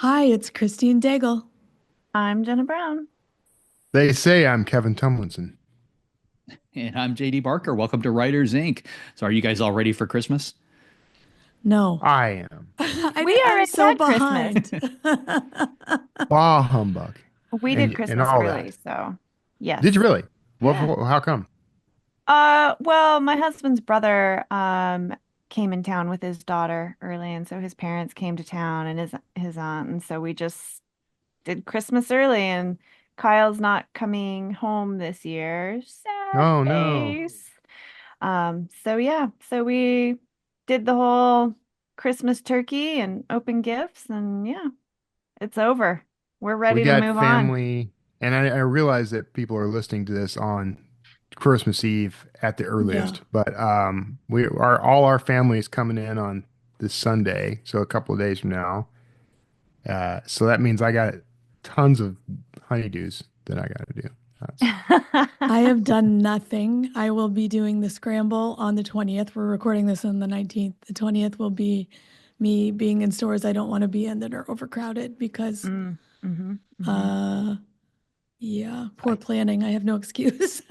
Hi, it's Christine Daigle. I'm Jena Brown. They say I'm Kevin Tumlinson. And I'm JD Barker. Welcome to Writers Inc. So, are you guys all ready for Christmas? No, I am. We I'm already so had Christmas. behind. Bah humbug. We did And Christmas all early, that. so Did you yes. really? Yeah. How come? Well, my husband's brother came in town with his daughter early, and so his parents came to town and his aunt, and so we just did Christmas early, and Kyle's not coming home this year. Sad Oh no. face. So yeah, so we did the whole Christmas turkey and open gifts, and yeah, it's over. We're We ready to got move on. family, and I realize that people are listening to this on Christmas Eve at the Yeah. earliest, but we are all our family is coming in on this Sunday, so a couple of days from now. So that means I got tons of honeydews that I got to do. That's I have done nothing. I will be doing the scramble on the 20th. We're recording this on the 19th. The 20th will be me being in stores I don't want to be in that are overcrowded because, Mm, hmm. uh, yeah, poor I, planning. I have no excuse.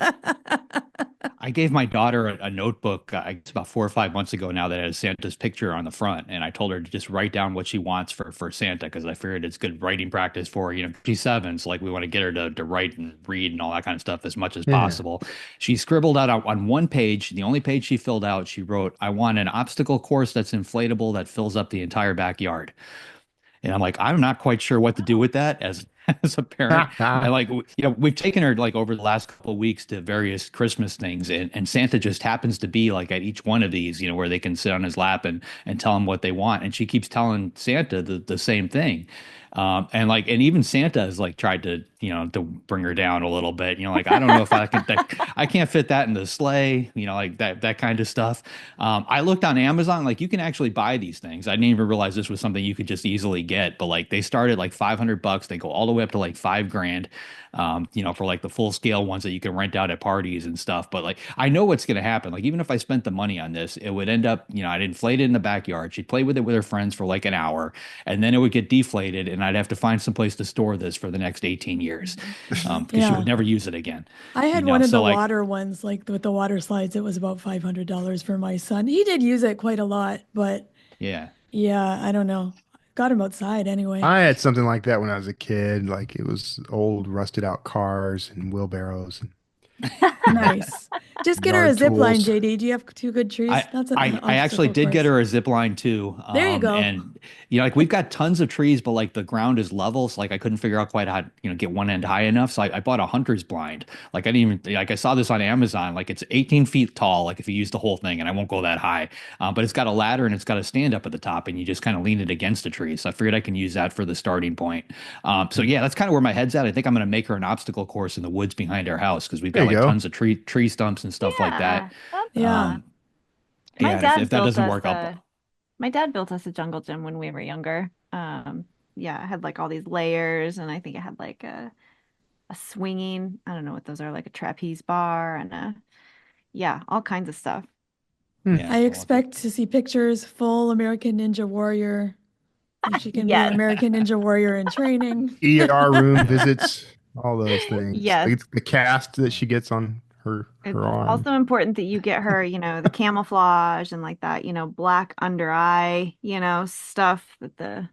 I gave my daughter a notebook, it's about 4 or 5 months ago now, that has Santa's picture on the front. And I told her to just write down what she wants for Santa because I figured it's good writing practice for, she's seven. So, like, we want to get her to write and read and all that kind of stuff as much as yeah. possible. She scribbled out on one page, the only page she filled out, she wrote, "I want an obstacle course that's inflatable that fills up the entire backyard." And I'm like, I'm not quite sure what to do with that as as a parent. And like, we've taken her like over the last couple of weeks to various Christmas things, and Santa just happens to be like at each one of these, where they can sit on his lap and tell him what they want. And she keeps telling Santa the same thing. And even Santa has like tried to bring her down a little bit. Like, I don't know if I can't fit that in the sleigh, like that kind of stuff. I looked on Amazon, like you can actually buy these things. I didn't even realize this was something you could just easily get, but like they start at like $500. They go all the way up to like 5 grand, for like the full scale ones that you can rent out at parties and stuff. But like, I know what's going to happen. Like, even if I spent the money on this, it would end up, I'd inflate it in the backyard. She'd play with it with her friends for like an hour, and then it would get deflated, and I'd have to find some place to store this for the next 18 years, because she Yeah. would never use it again. I had one of So the like, water ones, like with the water slides. It was about $500 for my son. He did use it quite a lot, but yeah. yeah, I don't know. Got him outside anyway. I had something like that when I was a kid. Like it was old, rusted out cars and wheelbarrows Nice. Just and get her a yard zip line, tools. JD. Do you have two good trees? I, That's an I actually obstacle did get course. her a zip line too. There you go. And like we've got tons of trees, but like the ground is level. So like I couldn't figure out quite how to, get one end high enough. So I bought a hunter's blind. Like I didn't even, like I saw this on Amazon. Like it's 18 feet tall, like if you use the whole thing, and I won't go that high. But it's got a ladder and it's got a stand up at the top, and you just kind of lean it against a tree. So I figured I can use that for the starting point. So yeah, that's kind of where my head's at. I think I'm going to make her an obstacle course in the woods behind our house because we've There got you like go. tons of tree stumps and stuff like Yeah, that. that's Yeah. fun. Um, My yeah, and if dad that built doesn't us work, I'll. a my dad built us a jungle gym when we were younger. Yeah, it had like all these layers, and I think it had like a swinging, I don't know what those are, like a trapeze bar and yeah, all kinds of stuff. Hmm. Yeah, I well, if it, expect to see pictures, full American Ninja Warrior. And she can be Yes. American Ninja Warrior in training. ER room visits, all those things. Yes. The cast that she gets on her It's arm. also important that you get her, the camouflage and like that, black under eye, stuff that the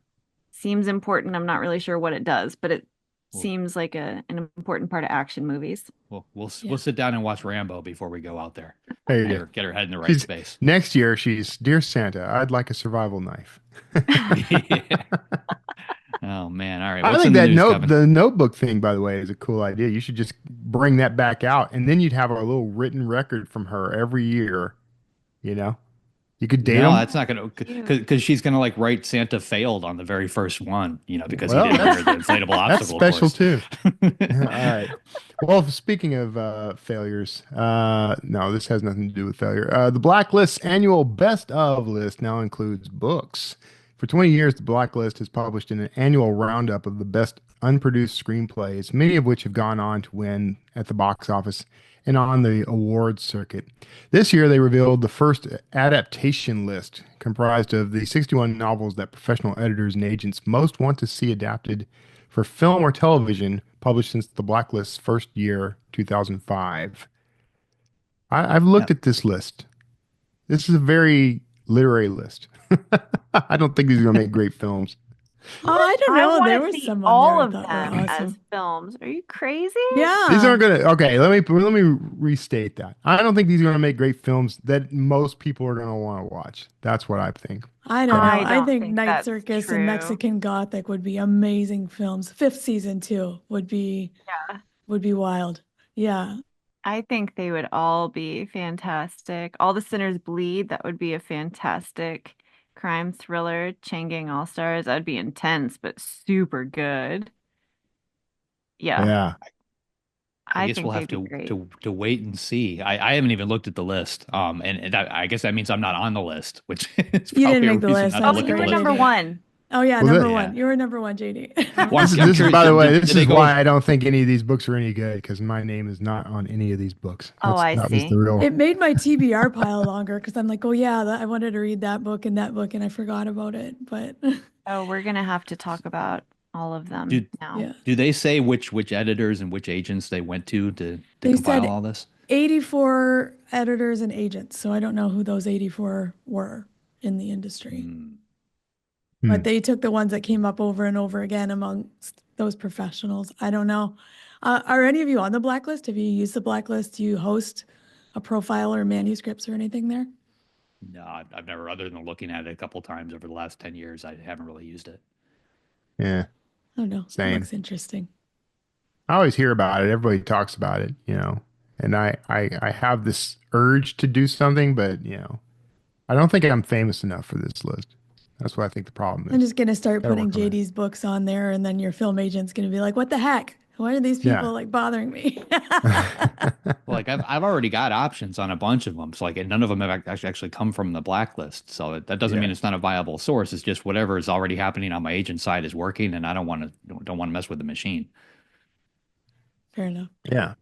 seems important. I'm not really sure what it does, but it we'll, seems like an important part of action movies. we'll sit down and watch Rambo before we go out there. There you Get go. her head in the right She's space. next year. She's Dear Santa, I'd like a survival knife. Yeah. Oh man. All right. I What's think in the that news, Kevin? the notebook thing, by the way, is a cool idea. You should just bring that back out, and then you'd have a little written record from her every year. You know, you could date No, them. that's not gonna, Cute. because she's gonna like write Santa failed on the very first one, because he Well, didn't bring her the inflatable that's obstacle special course. too. All right. Well, speaking of failures, no, this has nothing to do with failure. The Blacklist's annual best of list now includes books. For 20 years, the Blacklist has published an annual roundup of the best unproduced screenplays, many of which have gone on to win at the box office and on the awards circuit. This year, they revealed the first adaptation list, comprised of the 61 novels that professional editors and agents most want to see adapted for film or television, published since the Blacklist's first year, 2005. I've looked at this list. This is a very literary list. I don't think these are going to make great films. Oh, I don't I know. want There to was see some all on there of I thought were them as awesome. films. Are you crazy? Yeah. These aren't gonna. Okay, let me restate that. I don't think these are gonna make great films that most people are gonna want to watch. That's what I think. I don't know. I I don't think think Night that's Circus true. and Mexican Gothic would be amazing films. Fifth season too would be Yeah. wild. Yeah. I think they would all be fantastic. All the Sinners Bleed, that would be a fantastic crime thriller. Chain Gang All Stars, that'd be intense, but super good. Yeah, Yeah. I I guess think we'll have they'd be great. to wait and see. I haven't even looked at the list. And I guess that means I'm not on the list, which is You didn't probably a make the reason list. not to I'm Oh, look you at were the sorry, list. number JD. one. Oh yeah, Well, number that- one. You were number one, JD. Well, This is, I'm this is curious, by the way, did this they is go- why I don't think any of these books are any good, because my name is not on any of these books. Oh, I That was see. the real. It made my TBR pile longer because I'm like, oh yeah, I wanted to read that book, and I forgot about it. But Oh, we're gonna have to talk about all of them Do, now. yeah, do they say which editors and which agents they went to They compile said all this? 84 editors and agents. So I don't know who those 84 were in the industry. Hmm. But they took the ones that came up over and over again amongst those professionals. I don't know. Are any of you on the blacklist? Have you used the blacklist? Do you host a profile or manuscripts or anything there? No, I've never, other than looking at it a couple times over the last 10 years, I haven't really used it. Yeah. I don't know. It Same. looks interesting. I always hear about it. Everybody talks about it, and I have this urge to do something, but I don't think I'm famous enough for this list. That's what I think the problem I'm is. just going to start Gotta putting work on it. JD's books on there, and then your film agent's going to be like, what the heck? Why are these Yeah. people like bothering me? Like I've already got options on a bunch of them. So like, and none of them have actually come from the blacklist. So that doesn't Yeah. mean it's not a viable source. It's just whatever is already happening on my agent side is working, and I don't want to mess with the machine. Fair enough. Yeah.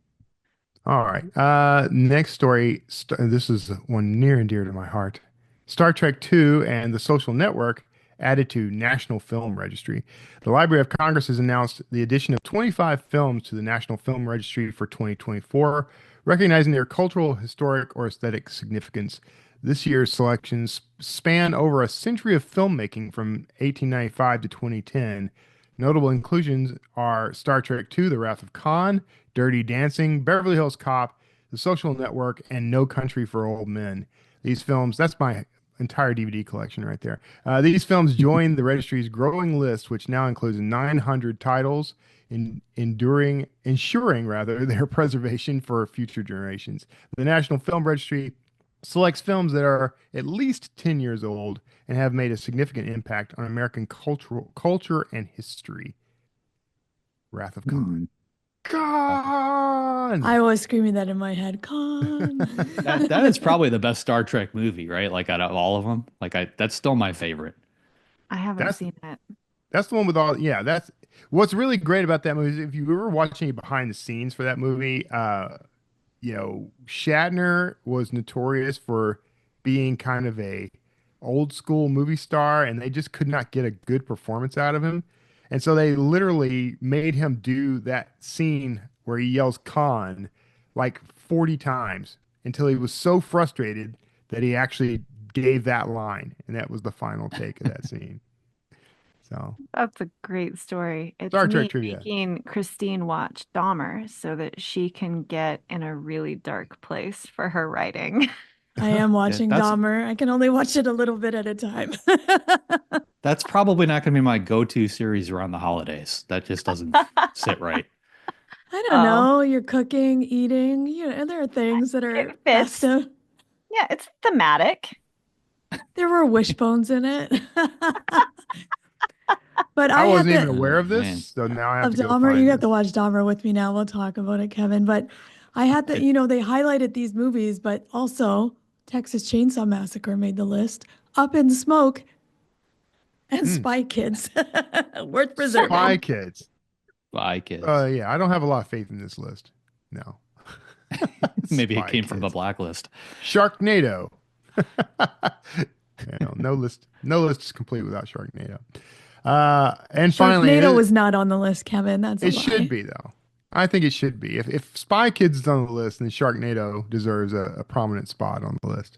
All right. Next story. This is one near and dear to my heart. Star Trek II and the Social Network added to National Film Registry. The Library of Congress has announced the addition of 25 films to the National Film Registry for 2024, recognizing their cultural, historic, or aesthetic significance. This year's selections span over a century of filmmaking from 1895 to 2010. Notable inclusions are Star Trek II, The Wrath of Khan, Dirty Dancing, Beverly Hills Cop, The Social Network, and No Country for Old Men. These films, that's my entire DVD collection right there. These films join the registry's growing list, which now includes 900 titles, ensuring their preservation for future generations. The National Film Registry selects films that are at least 10 years old and have made a significant impact on American culture and history. Wrath of Khan. Khan! I was screaming that in my head. Con. That is probably the best Star Trek movie, right? Like out of all of them, that's still my favorite. I haven't That's- seen it. That's the one with all, yeah, that's what's really great about that movie is if you ever watch any behind the scenes for that movie, Shatner was notorious for being kind of a old school movie star, and they just could not get a good performance out of him. And so they literally made him do that scene where he yells Khan like 40 times until he was so frustrated that he actually gave that line. And that was the final take of that scene. So That's a great story. It's Star me Trek trivia. making Christine watch Dahmer so that she can get in a really dark place for her writing. I am watching that's- Dahmer. I can only watch it a little bit at a time. That's probably not going to be my go-to series around the holidays. That just doesn't sit right. I don't Oh. know. You're cooking, eating, there are things that are It fits. festive. Yeah, it's thematic. There were wishbones in it. But I I wasn't had even the, aware of this, Man. so now I have of to go Dahmer. find You have this. to watch Dahmer with me now. We'll talk about it, Kevin. But I had the, they highlighted these movies, but also Texas Chainsaw Massacre made the list. Up in Smoke and Spy Kids. Worth preserving. Spy Kids. Bye, kids. Yeah, I don't have a lot of faith in this list. No. Maybe it Spy came from the Kids. blacklist. Sharknado. No list is complete without Sharknado. And finally, Sharknado was not on the list, Kevin. That's a it lie. should be though. I think it should be. If Spy Kids is on the list, then Sharknado deserves a prominent spot on the list.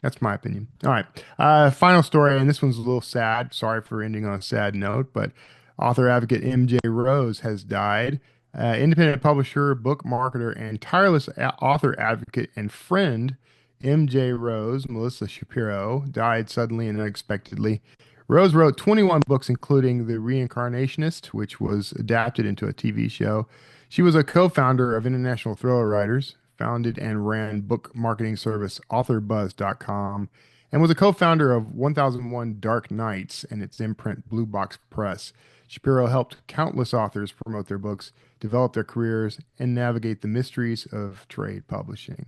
That's my opinion. All right. Final story, and this one's a little sad. Sorry for ending on a sad note, but author advocate MJ Rose has died. Independent publisher, book marketer, and tireless author advocate and friend MJ Rose, Melissa Shapiro, died suddenly and unexpectedly. Rose wrote 21 books, including The Reincarnationist, which was adapted into a TV show. She was a co-founder of International Thriller Writers, founded and ran book marketing service AuthorBuzz.com, and was a co-founder of 1001 Dark Nights and its imprint Blue Box Press. Shapiro helped countless authors promote their books, develop their careers, and navigate the mysteries of trade publishing.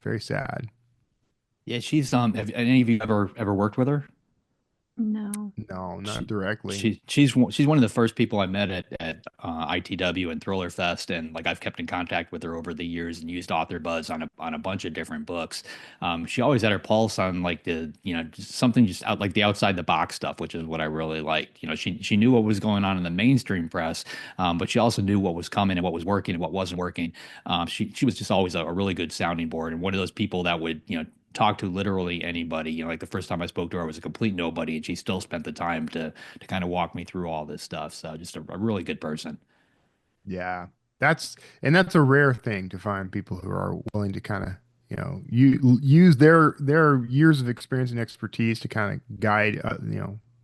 Very sad. Yeah, she's have any of you ever worked with her? No. No, not She, directly. she's one of the first people I met at ITW and Thriller Fest, and like I've kept in contact with her over the years and used AuthorBuzz on a bunch of different books. She always had her pulse on like just something just out like the outside the box stuff, which is what I really liked. She knew what was going on in the mainstream press, but she also knew what was coming and what was working and what wasn't working. She was just always a really good sounding board and one of those people that would talk to literally anybody. Like the first time I spoke to her, I was a complete nobody, and she still spent the time to kind of walk me through all this stuff. So just a really good person. Yeah, that's a rare thing to find people who are willing to kind of use their years of experience and expertise to kind of guide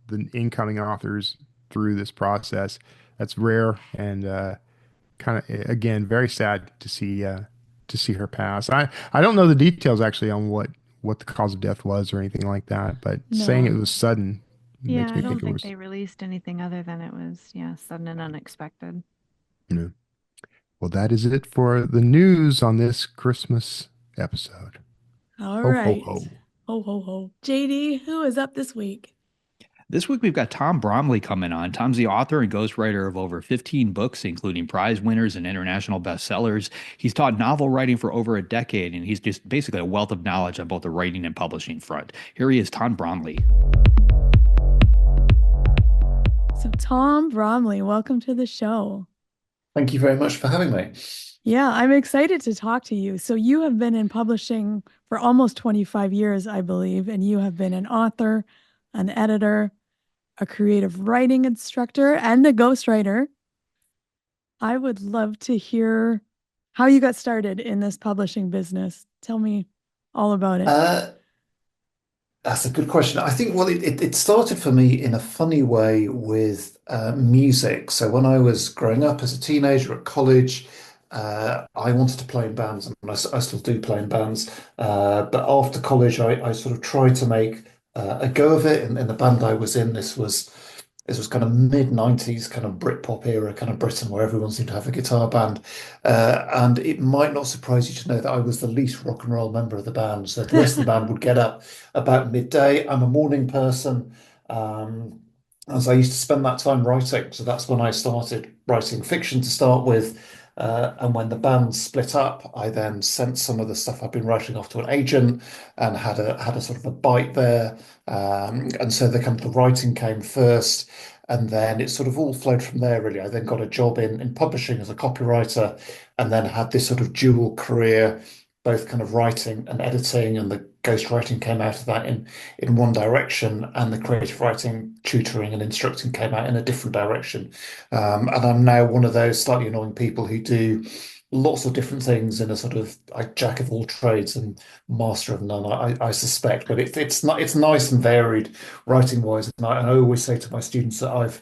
the incoming authors through this process. That's rare and kind of again very sad to see her pass. I don't know the details actually on what the cause of death was or anything like that, but saying it No. was sudden Yeah, makes I me don't think it think was. they released anything other than it was, sudden and unexpected. Yeah. Well, that is it for the news on this Christmas episode. All Ho, right. ho, ho. Ho, ho, ho. JD, who is up this week? This week we've got Tom Bromley coming on. Tom's the author and ghostwriter of over 15 books, including prize winners and international bestsellers. He's taught novel writing for over a decade, and he's just basically a wealth of knowledge on both the writing and publishing front. Here he is, Tom Bromley. So, Tom Bromley, welcome to the show. Thank you very much for having me. Yeah, I'm excited to talk to you. So, you have been in publishing for almost 25 years, I believe, and you have been an author, an editor, a creative writing instructor, and a ghostwriter. I would love to hear how you got started in this publishing business. Tell me all about it. That's a good question. I think, well, it started for me in a funny way with music. So when I was growing up as a teenager at college, I wanted to play in bands, and I still do play in bands. But after college, I sort of tried to make a go of it. And the band I was in, this was kind of mid-90s, kind of Britpop era, kind of Britain, where everyone seemed to have a guitar band. And it might not surprise you to know that I was the least rock and roll member of the band. So the rest of the band would get up about midday. I'm a morning person. As I used to spend that time writing. So that's when I started writing fiction to start with. And when the band split up, I then sent some of the stuff I've been writing off to an agent and had a sort of a bite there. And so the writing came first, and then it sort of all flowed from there, really. I then got a job in publishing as a copywriter, and then had this sort of dual career, both kind of writing and editing, and the ghostwriting came out of that in one direction, and the creative writing, tutoring and instructing came out in a different direction. And I'm now one of those slightly annoying people who do lots of different things in a sort of like jack of all trades and master of none, I suspect. But it's nice and varied writing wise. And I always say to my students that I've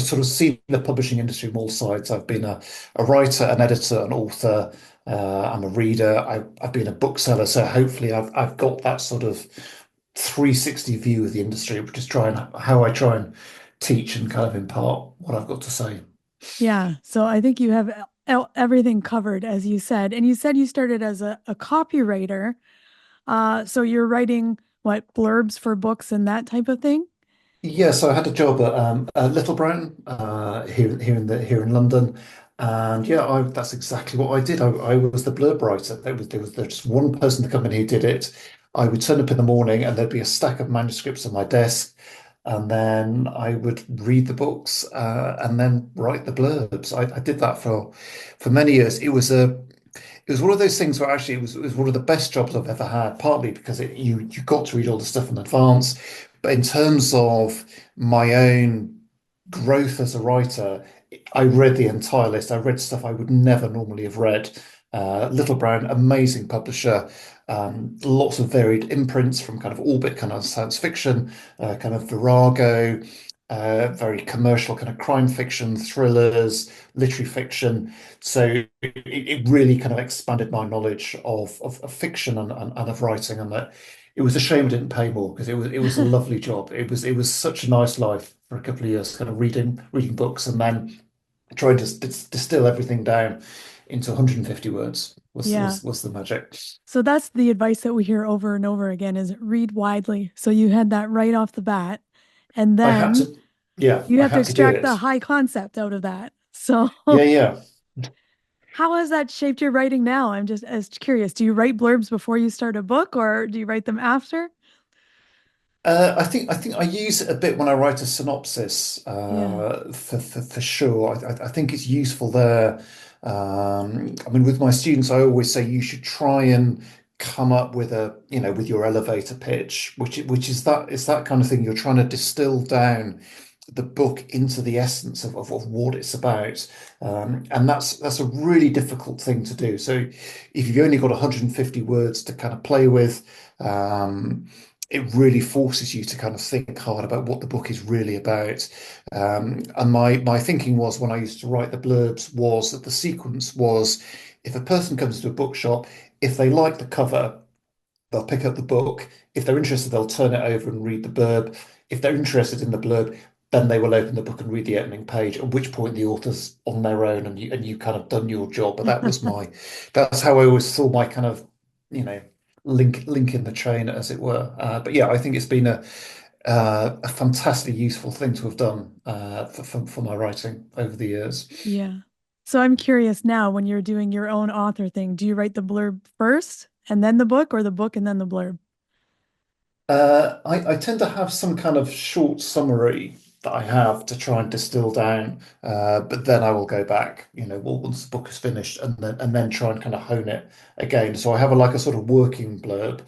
sort of seen the publishing industry from all sides. I've been a writer, an editor, an author. I'm a reader. I've been a bookseller. So hopefully I've got that sort of 360 view of the industry, which is how I try and teach and kind of impart what I've got to say. Yeah. So I think you have everything covered, as you said. And you said you started as a copywriter. So you're writing what, blurbs for books and that type of thing? Yeah, so I had a job at Little Brown here in London, And yeah, that's exactly what I did. I was the blurb writer. There was just one person in the company who did it. I would turn up in the morning and there'd be a stack of manuscripts on my desk, and then I would read the books and then write the blurbs. I did that for many years. It was one of those things where actually it was one of the best jobs I've ever had, partly because you got to read all the stuff in advance, but in terms of my own growth as a writer, I read the entire list. I read stuff I would never normally have read. Little Brown, amazing publisher, lots of varied imprints from kind of Orbit, kind of science fiction, kind of Virago, very commercial kind of crime fiction, thrillers, literary fiction. So it really kind of expanded my knowledge of fiction and of writing, and that it was a shame it didn't pay more because it was a lovely job. It was such a nice life for a couple of years, kind of reading books and then trying to distill everything down into 150 words was Yeah. was was the magic. So that's the advice that we hear over and over again is read widely. So you had that right off the bat. And I had then to, yeah, you I have to had to do extract the it. high concept out of that. So Yeah, yeah. how has that shaped your writing now? I'm just as curious. Do you write blurbs before you start a book or do you write them after? I think I use it a bit when I write a synopsis, Yeah. for sure. I think it's useful there. I mean, with my students, I always say you should try and come up with with your elevator pitch, which is that kind of thing. You're trying to distill down the book into the essence of what it's about, and that's a really difficult thing to do. So if you've only got 150 words to kind of play with. It really forces you to kind of think hard about what the book is really about. And my thinking was when I used to write the blurbs was that the sequence was if a person comes to a bookshop, if they like the cover, they'll pick up the book. If they're interested, they'll turn it over and read the blurb. If they're interested in the blurb, then they will open the book and read the opening page, at which point the author's on their own and you kind of done your job. But that's how I always saw my kind of, you know, link in the chain, as it were. But yeah, I think it's been a fantastically useful thing to have done for my writing over the years. Yeah. So I'm curious now when you're doing your own author thing, do you write the blurb first and then the book or the book and then the blurb? I tend to have some kind of short summary that I have to try and distill down, but then I will go back, once the book is finished, and then try and kind of hone it again. So I have like a sort of working blurb,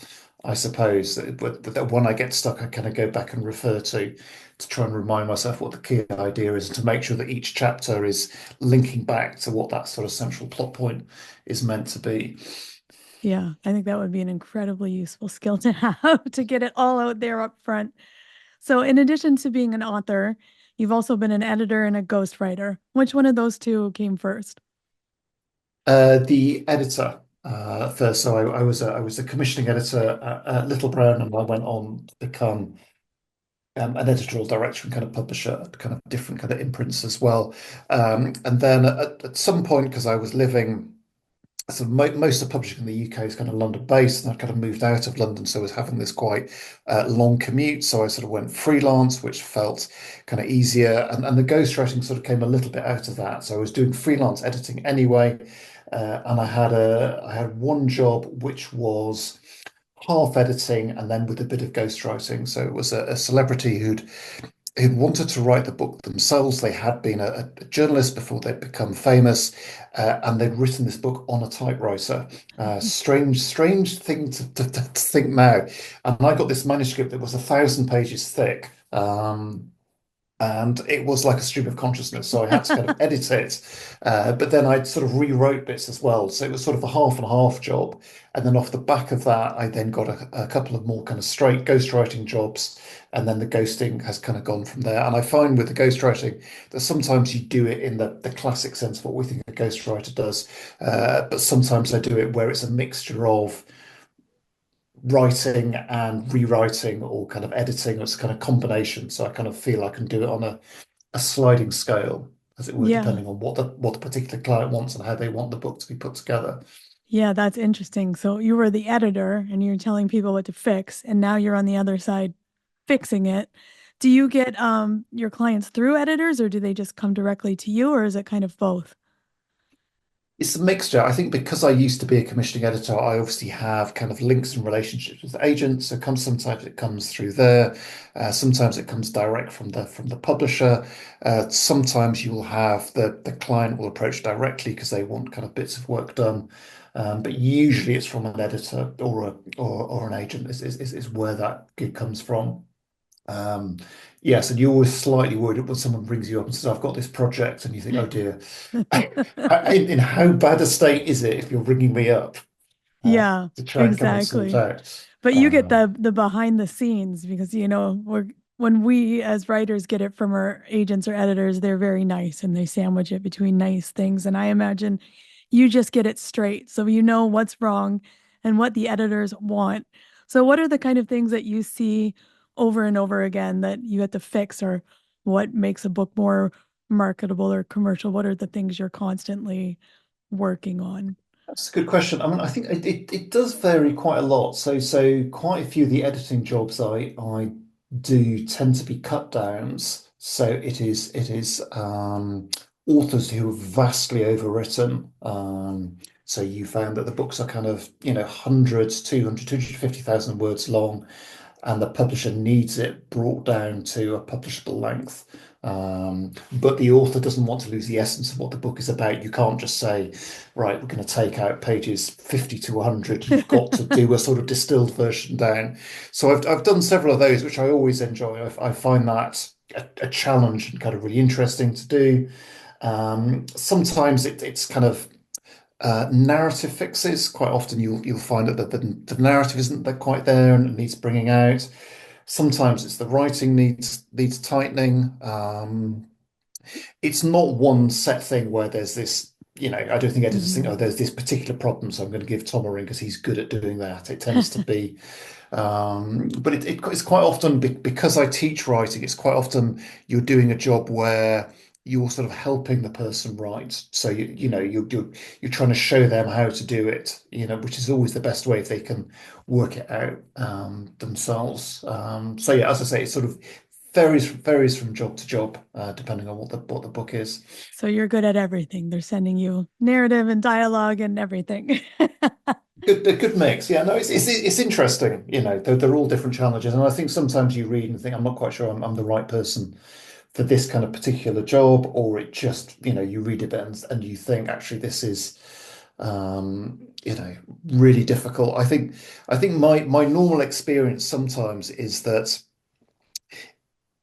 I suppose, that when I get stuck, I kind of go back and refer to try and remind myself what the key idea is, and to make sure that each chapter is linking back to what that sort of central plot point is meant to be. Yeah, I think that would be an incredibly useful skill to have to get it all out there up front. So, in addition to being an author, you've also been an editor and a ghostwriter. Which one of those two came first? The editor first. So I was a commissioning editor at Little Brown, and I went on to become an editorial director and kind of publisher at kind of different kind of imprints as well. And then at some point, because I was living. So most of the publishing in the UK is kind of London based, and I kind of moved out of London, so I was having this quite long commute. So I sort of went freelance, which felt kind of easier, and the ghostwriting sort of came a little bit out of that. So I was doing freelance editing anyway, and I had one job which was half editing and then with a bit of ghostwriting. So it was a celebrity who'd wanted to write the book themselves. They had been a journalist before they'd become famous, and they'd written this book on a typewriter. Strange thing to think now. And I got this manuscript that was 1,000 pages thick. And it was like a stream of consciousness, so I had to kind of edit it. But then I sort of rewrote bits as well, so it was sort of a half and half job. And then off the back of that, I then got a couple of more kind of straight ghostwriting jobs, and then the ghosting has kind of gone from there. And I find with the ghostwriting that sometimes you do it in the classic sense of what we think a ghostwriter does, but sometimes I do it where it's a mixture of writing and rewriting or kind of editing. It's kind of combination. So I kind of feel I can do it on a sliding scale, as it were, Yeah. depending on what the particular client wants and how they want the book to be put together. Yeah, that's interesting. So you were the editor and you're telling people what to fix, and now you're on the other side fixing it. Do you get your clients through editors or do they just come directly to you or is it kind of both? It's a mixture. I think because I used to be a commissioning editor, I obviously have kind of links and relationships with agents. So sometimes it comes through there, sometimes it comes direct from the publisher. Sometimes you will have the client will approach directly because they want kind of bits of work done. But usually it's from an editor or an agent is where that gig comes from. Um, yes, and you're always slightly worried when someone brings you up and says, "I've got this project," and you think, "Oh dear." In how bad a state is it if you're ringing me up Yeah, to try and come and sort exactly. out? But you get the behind the scenes because when we as writers get it from our agents or editors, they're very nice and they sandwich it between nice things. And I imagine you just get it straight. So you know what's wrong and what the editors want. So what are the kind of things that you see over and over again that you have to fix, or what makes a book more marketable or commercial? What are the things you're constantly working on? That's a good question. I mean, I think it does vary quite a lot. So quite a few of the editing jobs I do tend to be cut downs. So it is authors who have vastly overwritten. So you found that the books are kind of, hundreds, 200, 250,000 words long, and the publisher needs it brought down to a publishable length. But the author doesn't want to lose the essence of what the book is about. You can't just say, right, we're going to take out pages 50 to 100. You've got to do a sort of distilled version down. So I've done several of those, which I always enjoy. I find that a challenge and kind of really interesting to do. Sometimes it's kind of narrative fixes. Quite often you'll find that the narrative isn't quite there and it needs bringing out. Sometimes it's the writing needs tightening. It's not one set thing where there's this, I don't think editors think, oh, there's this particular problem, so I'm going to give Tom a ring because he's good at doing that. It tends to be, but it's quite often because I teach writing, it's quite often you're doing a job where you're sort of helping the person write. So you're trying to show them how to do it, which is always the best way if they can work it out themselves. So yeah, as I say, it sort of varies from job to job, depending on what the book is. So you're good at everything. They're sending you narrative and dialogue and everything. A good mix. Yeah, no, it's interesting. They're all different challenges, and I think sometimes you read and think, I'm not quite sure I'm the right person for this kind of particular job, or it just, you read a bit and you think, actually, this is, really difficult. I think my normal experience sometimes is that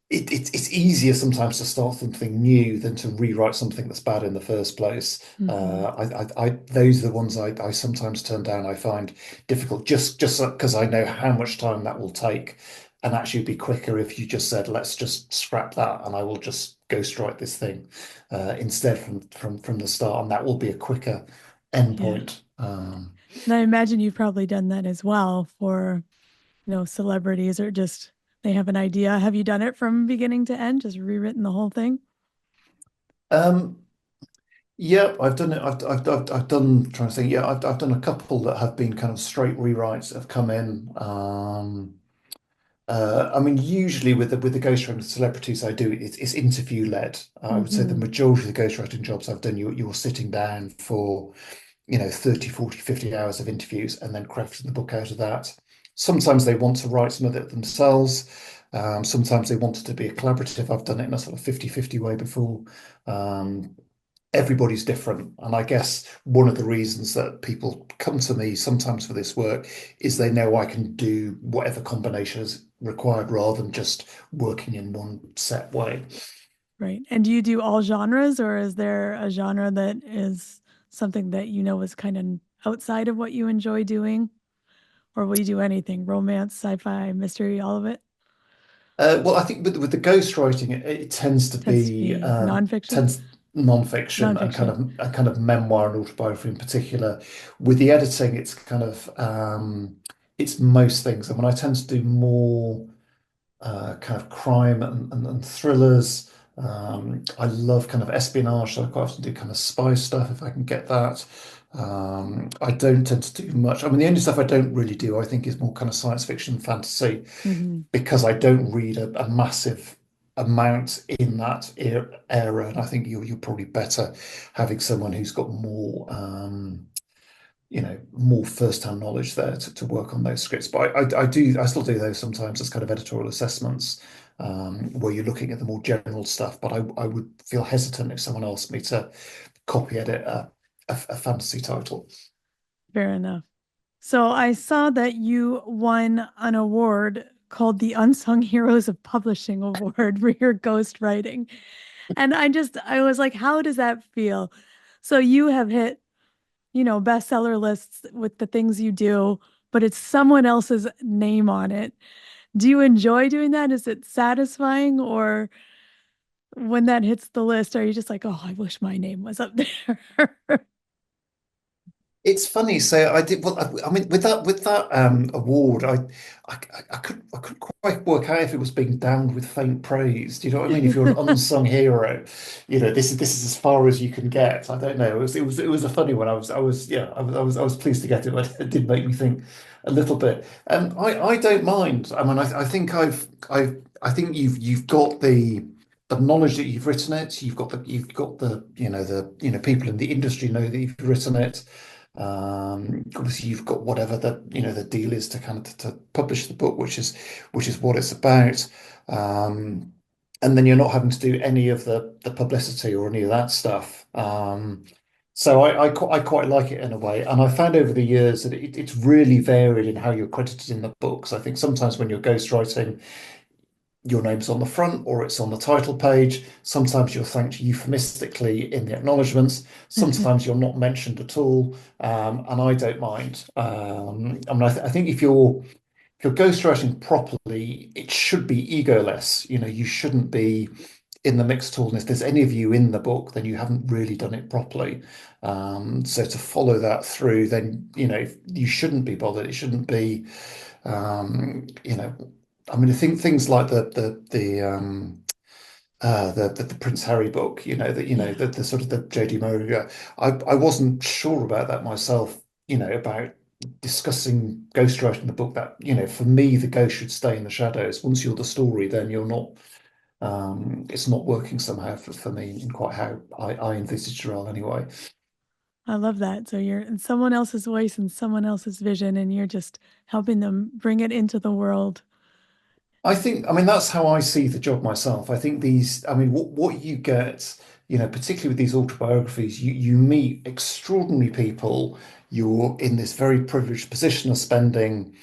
it's easier sometimes to start something new than to rewrite something that's bad in the first place. Those are the ones I sometimes turn down. I find difficult just because I know how much time that will take, and actually it'd be quicker if you just said, let's just scrap that, and I will just ghostwrite this thing instead from the start, and that will be a quicker endpoint. And I imagine you've probably done that as well for, celebrities, or just they have an idea. Have you done it from beginning to end, just rewritten the whole thing? Yeah, I've done it. I've done, trying to think. Yeah, I've done a couple that have been kind of straight rewrites that have come in. I mean, usually with the ghostwriting celebrities I do, it's interview led. I would say the majority of the ghostwriting jobs I've done, you're sitting down for 30, 40, 50 hours of interviews and then crafting the book out of that. Sometimes they want to write some of it themselves. Sometimes they want it to be a collaborative. I've done it in a sort of 50-50 way before. Everybody's different. And I guess one of the reasons that people come to me sometimes for this work is they know I can do whatever combination is required rather than just working in one set way. Right. And do you do all genres, or is there a genre that is something that is kind of outside of what you enjoy doing? Or will you do anything? Romance, sci-fi, mystery, all of it? Well, I think with the ghostwriting, it tends to be nonfiction? non-fiction and Nonfiction. a kind of memoir and autobiography in particular. With the editing, it's kind of it's most things. I mean, I tend to do more kind of crime and thrillers. I love kind of espionage, so I quite often do kind of spy stuff if I can get that. I don't tend to do much. I mean, the only stuff I don't really do, I think, is more kind of science fiction and fantasy, because I don't read a massive amount in that era, and I think you're probably better having someone who's got more more first-hand knowledge there to work on those scripts. But I still do those sometimes as kind of editorial assessments, where you're looking at the more general stuff. But I would feel hesitant if someone asked me to copy edit a fantasy title. Fair enough. So I saw that you won an award called the Unsung Heroes of Publishing Award for your ghostwriting. And I was like, how does that feel? So you have hit, bestseller lists with the things you do, but it's someone else's name on it. Do you enjoy doing that? Is it satisfying? Or when that hits the list, are you just like, oh, I wish my name was up there? It's funny. So I did well. I mean, with that award, I I couldn't quite work out if it was being damned with faint praise. Do you know what I mean? If you're an unsung hero, this is as far as you can get. I don't know. It was a funny one. I was pleased to get it, but it did make me think a little bit. I don't mind. I mean, I think I think you've got the knowledge that you've written it. You've got the people in the industry know that you've written it. Obviously, you've got whatever the deal is to kind of to publish the book, which is what it's about. And then you're not having to do any of the publicity or any of that stuff. So I quite like it in a way, and I found over the years that it's really varied in how you're credited in the books. I think sometimes when you're ghostwriting, your name's on the front or it's on the title page. Sometimes you're thanked euphemistically in the acknowledgements. Sometimes you're not mentioned at all, and I don't mind. I mean, I think if you're ghostwriting properly, it should be egoless. You shouldn't be in the mix at all. And if there's any of you in the book, then you haven't really done it properly. So to follow that through, then you shouldn't be bothered. It shouldn't be, you know. I mean, I think things like the Prince Harry book, Yeah. the sort of the JDb&x. I wasn't sure about that myself, about discussing ghostwriting the book. That for me, the ghost should stay in the shadows. Once you're the story, then you're not. It's not working somehow for me in quite how I envisaged the role anyway. I love that. So you're in someone else's voice and someone else's vision, and you're just helping them bring it into the world. I mean, that's how I see the job myself. I think I mean, what you get, particularly with these autobiographies, you meet extraordinary people. You're in this very privileged position of spending,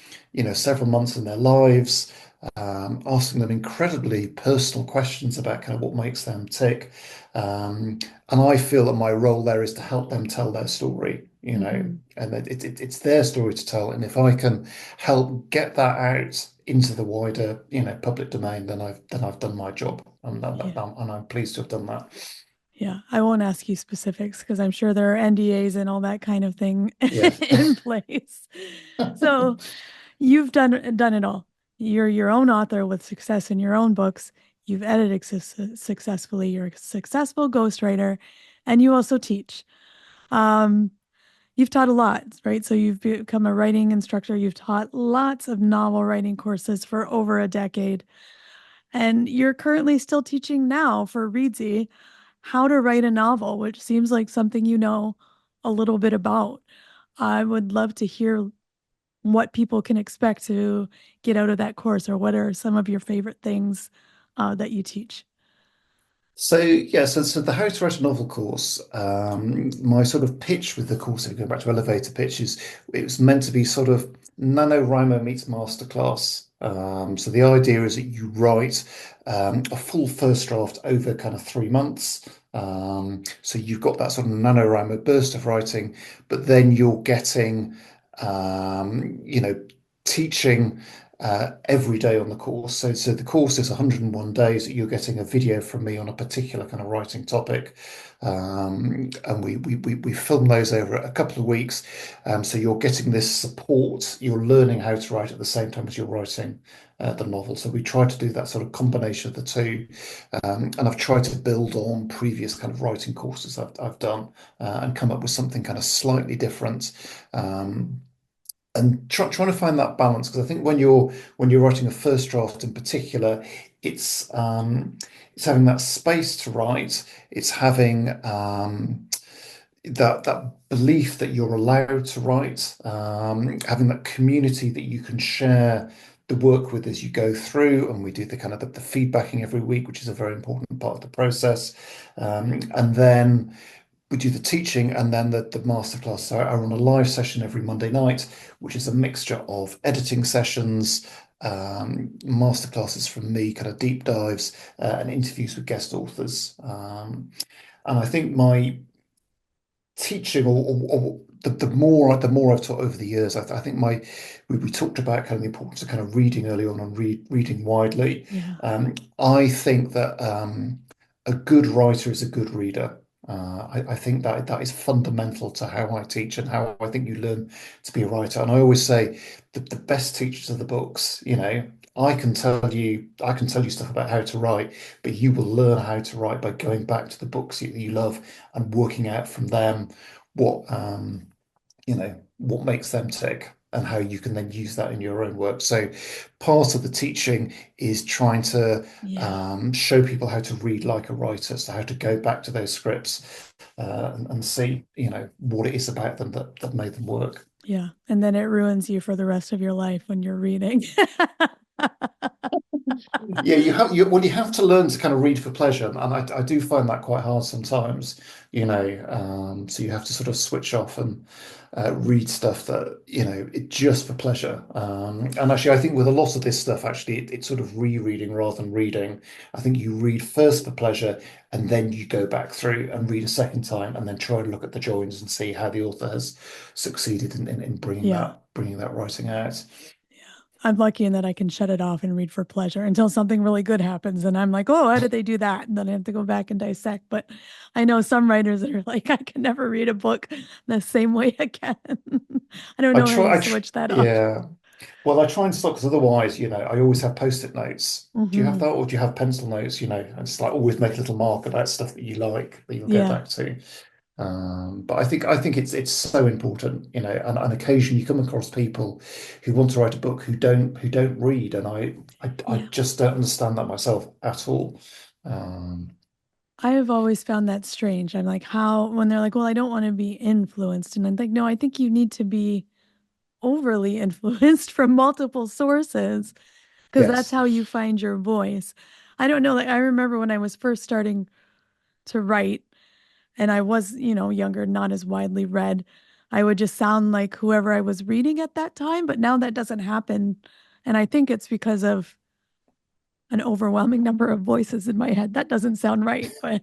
several months in their lives, asking them incredibly personal questions about kind of what makes them tick. And I feel that my role there is to help them tell their story, and that it's their story to tell. And if I can help get that out into the wider, public domain, then I've done my job, and Yeah. I'm pleased to have done that. Yeah. I won't ask you specifics because I'm sure there are NDAs and all that kind of thing Yes. in place. So you've done it all. You're your own author with success in your own books. You've edited successfully. You're a successful ghostwriter, and you also teach. Um, you've taught a lot, right? So you've become a writing instructor. You've taught lots of novel writing courses for over a decade. And you're currently still teaching now for Reedsy how to write a novel, which seems like something you know a little bit about. I would love to hear what people can expect to get out of that course, or what are some of your favorite things that you teach. So yeah, so the How to Write a Novel course, my sort of pitch with the course, if we go back to elevator pitch, is it was meant to be sort of NaNoWriMo meets masterclass. So the idea is that you write a full first draft over kind of 3 months. So you've got that sort of NaNoWriMo burst of writing, but then you're getting, teaching every day on the course. So the course is 101 days that you're getting a video from me on a particular kind of writing topic. And we film those over a couple of weeks. So you're getting this support. You're learning how to write at the same time as you're writing the novel. So we try to do that sort of combination of the two. And I've tried to build on previous kind of writing courses I've done, and come up with something kind of slightly different. And trying to find that balance, because I think when you're writing a first draft in particular, it's having that space to write. It's having that belief that you're allowed to write, having that community that you can share the work with as you go through, and we do the kind of the feedbacking every week, which is a very important part of the process. And then we do the teaching, and then the masterclass are on a live session every Monday night, which is a mixture of editing sessions, masterclasses from me, kind of deep dives, and interviews with guest authors. And I think my teaching, or the more I've taught over the years, I think we talked about kind of the importance of kind of reading early on and reading widely. Yeah. I think that a good writer is a good reader. I think that is fundamental to how I teach and how I think you learn to be a writer. And I always say that the best teachers are the books. I can tell you stuff about how to write, but you will learn how to write by going back to the books you love and working out from them what what makes them tick and how you can then use that in your own work. So part of the teaching is trying to show people how to read like a writer, so how to go back to those scripts and see, what it is about them that made them work. Yeah. And then it ruins you for the rest of your life when you're reading. Yeah, you have to learn to kind of read for pleasure, and I do find that quite hard sometimes, so you have to sort of switch off and read stuff that, just for pleasure. And actually, I think with a lot of this stuff, actually, it's sort of rereading rather than reading. I think you read first for pleasure, and then you go back through and read a second time, and then try and look at the joins and see how the author has succeeded in bringing that writing out. I'm lucky in that I can shut it off and read for pleasure until something really good happens. And I'm like, oh, how did they do that? And then I have to go back and dissect. But I know some writers that are like, I can never read a book the same way again. I don't know how you switch that off. Yeah. Well, I try and stop, because otherwise, I always have post-it notes. Do you have that, or do you have pencil notes? And it's like always make a little mark about stuff that you like that you'll go back to. But I think it's so important, and occasionally you come across people who want to write a book who don't read, and I just don't understand that myself at all. I have always found that strange. I'm like, when they're like, well, I don't want to be influenced, and I'm like, no, I think you need to be overly influenced from multiple sources, because that's how you find your voice. I don't know. Like, I remember when I was first starting to write, and I was, younger, not as widely read, I would just sound like whoever I was reading at that time. But now that doesn't happen. And I think it's because of an overwhelming number of voices in my head. That doesn't sound right, but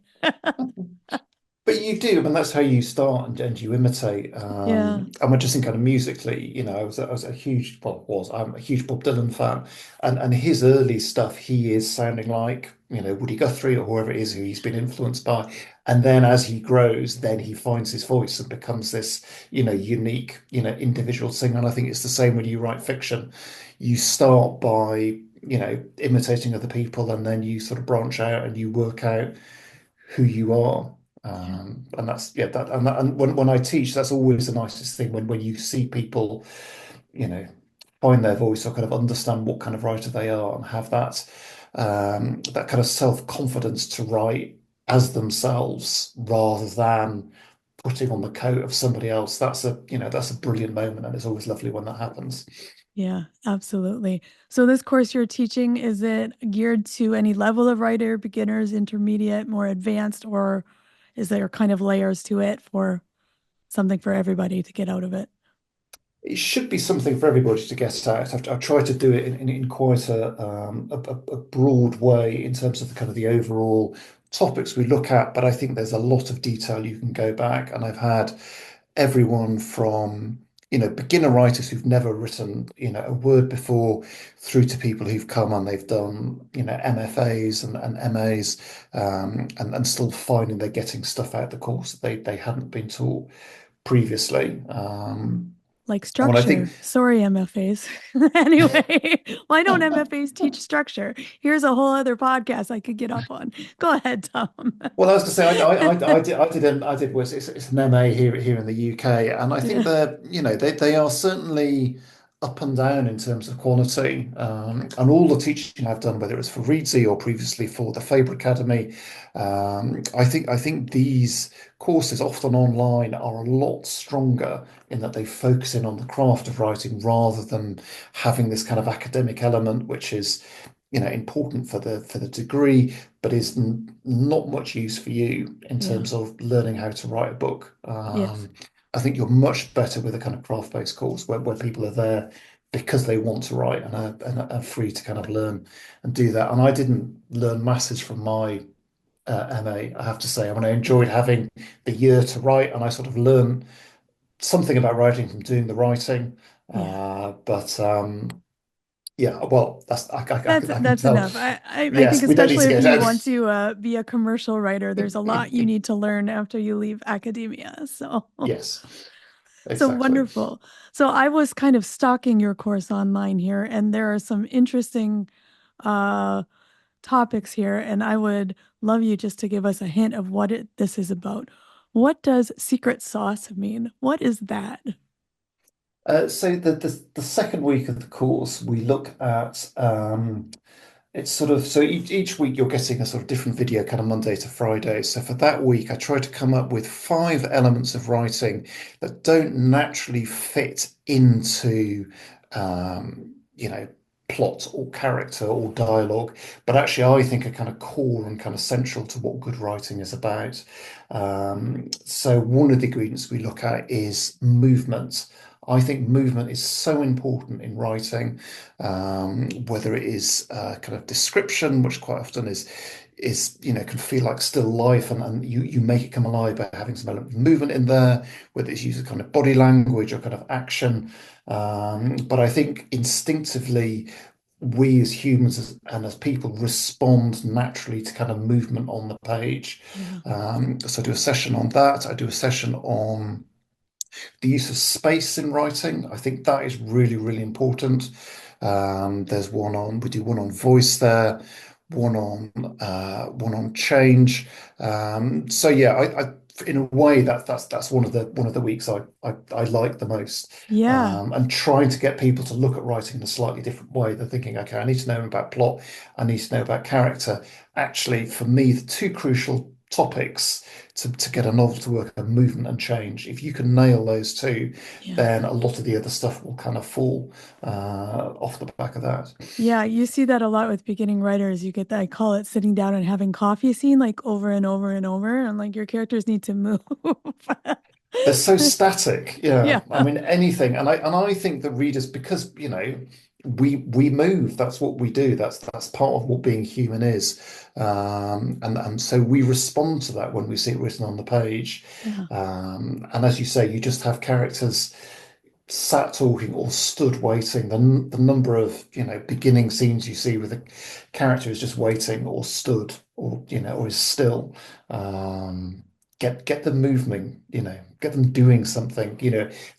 But you do, that's how you start and you imitate. And I just think kind of musically, I was a huge, I'm a huge Bob Dylan fan, and his early stuff, he is sounding like, Woody Guthrie or whoever it is who he's been influenced by. And then as he grows, then he finds his voice and becomes this, unique, individual singer. And I think it's the same when you write fiction. You start by, imitating other people, and then you sort of branch out and you work out who you are. And that's and when I teach, that's always the nicest thing, when you see people, find their voice or kind of understand what kind of writer they are and have that kind of self-confidence to write as themselves rather than putting on the coat of somebody else. That's a brilliant moment, and it's always lovely when that happens. Yeah, absolutely. So this course you're teaching, is it geared to any level of writer, beginners, intermediate, more advanced, or is there kind of layers to it for something for everybody to get out of it? It should be something for everybody to get out. I've tried to do it in quite a broad way in terms of the kind of the overall topics we look at, but I think there's a lot of detail you can go back, and I've had everyone from beginner writers who've never written a word before, through to people who've come and they've done MFAs and MAs, and still finding they're getting stuff out of the course that they hadn't been taught previously. Like structure. Sorry, MFAs. Anyway, why don't MFAs teach structure? Here's a whole other podcast I could get up on. Go ahead, Tom. Well, I was going to say, I did it's an MA here in the UK, and I think they are certainly up and down in terms of quality. And all the teaching I've done, whether it's for Reedsy or previously for the Faber Academy, I think these courses, often online, are a lot stronger in that they focus in on the craft of writing rather than having this kind of academic element, which is, important for the degree, but is not much use for you in Yeah. terms of learning how to write a book. Yes. I think you're much better with a kind of craft-based course where people are there because they want to write and are free to kind of learn and do that. And I didn't learn masses from my MA, I have to say. I mean, I enjoyed having the year to write, and I sort of learned something about writing from doing the writing. Yeah. But yeah, well, I can That's tell. enough. I think Yes, we don't need especially to if get you down. want to be a commercial writer, there's a lot you need to learn after you leave academia. So Yes, so exactly. wonderful. So I was kind of stalking your course online here, and there are some interesting uh topics here, and I would love you just to give us a hint of what this is about. What does secret sauce mean? What is that? So the second week of the course, we look at it's sort of so each week you're getting a sort of different video, kind of Monday to Friday. So for that week, I try to come up with 5 elements of writing that don't naturally fit into plot or character or dialogue, but actually I think are kind of core and kind of central to what good writing is about. So one of the ingredients we look at is movement. I think movement is so important in writing, whether it is kind of description, which quite often is can feel like still life, and you make it come alive by having some element of movement in there, whether it's use of kind of body language or kind of action. But I think instinctively we as humans and as people respond naturally to kind of movement on the page. Yeah. So I do a session on that. I do a session on the use of space in writing. I think that is really, really important. We do one on voice there, one on change. So yeah, in a way that's one of the weeks I like the most. Yeah. And trying to get people to look at writing in a slightly different way. They're thinking, okay, I need to know about plot, I need to know about character. Actually, for me, the two crucial topics to get a novel to work are movement and change. If you can nail those two, Yeah. then a lot of the other stuff will kind of fall off the back of that. Yeah, you see that a lot with beginning writers. You get that, I call it sitting down and having coffee scene, like over and over and over, and like your characters need to move. They're so static. Yeah. Yeah. I mean, anything. And I think that readers, because, we move, that's what we do. That's part of what being human is. And so we respond to that when we see it written on the page. Yeah. And as you say, you just have characters sat talking or stood waiting. The number of beginning scenes you see with a character is just waiting or stood or is still. Get them moving, get them doing something,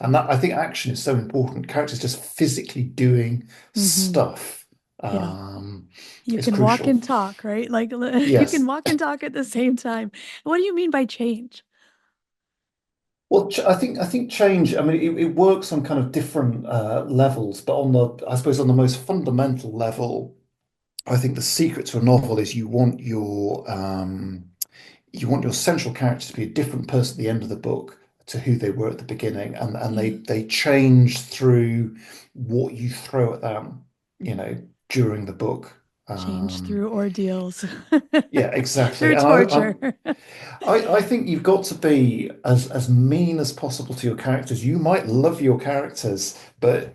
and that I think action is so important. Characters just physically doing stuff Yeah. You is can walk crucial. and talk, right? Like you Yes. can walk and talk at the same time. What do you mean by change? Well, I think change. I mean, it works on kind of different levels, but I suppose on the most fundamental level, I think the secret to a novel is you want your central character to be a different person at the end of the book to who they were at the beginning, and they change through what you throw at them, during the book. Change through ordeals. Yeah, exactly. Through And torture. I think you've got to be as mean as possible to your characters. You might love your characters, but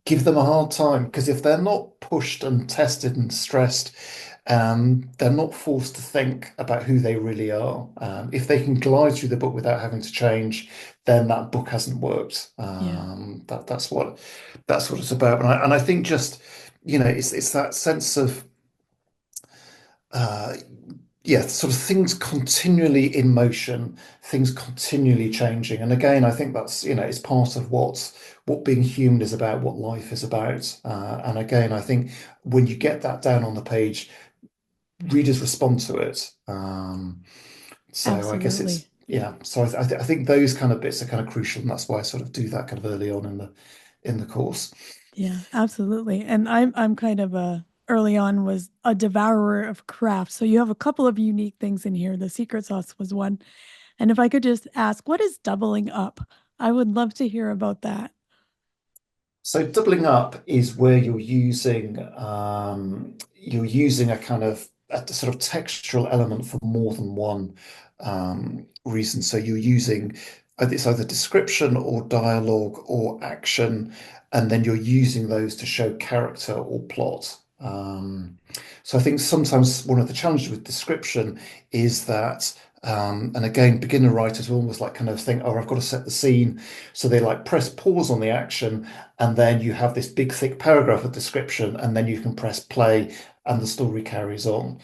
give them a hard time, because if they're not pushed and tested and stressed, they're not forced to think about who they really are. If they can glide through the book without having to change, then that book hasn't worked. Yeah. That's what it's about. And I think just it's that sense of uh, yeah, sort of things continually in motion, things continually changing. And again, I think that's it's part of what being human is about, what life is about. And again, I think when you get that down on the page, readers respond to it. So I guess Absolutely. So I think those kind of bits are kind of crucial, and that's why I sort of do that kind of early on in the course. Yeah, absolutely. And I'm kind of early on was a devourer of craft. So you have a couple of unique things in here. The secret sauce was one. And if I could just ask, what is doubling up? I would love to hear about that. So doubling up is where you're using a kind of a sort of textural element for more than one reason. So you're using it's either description or dialogue or action, and then you're using those to show character or plot. So I think sometimes one of the challenges with description is that, and again, beginner writers will almost like kind of think, oh, I've got to set the scene. So they like press pause on the action, and then you have this big thick paragraph of description, and then you can press play and the story carries on.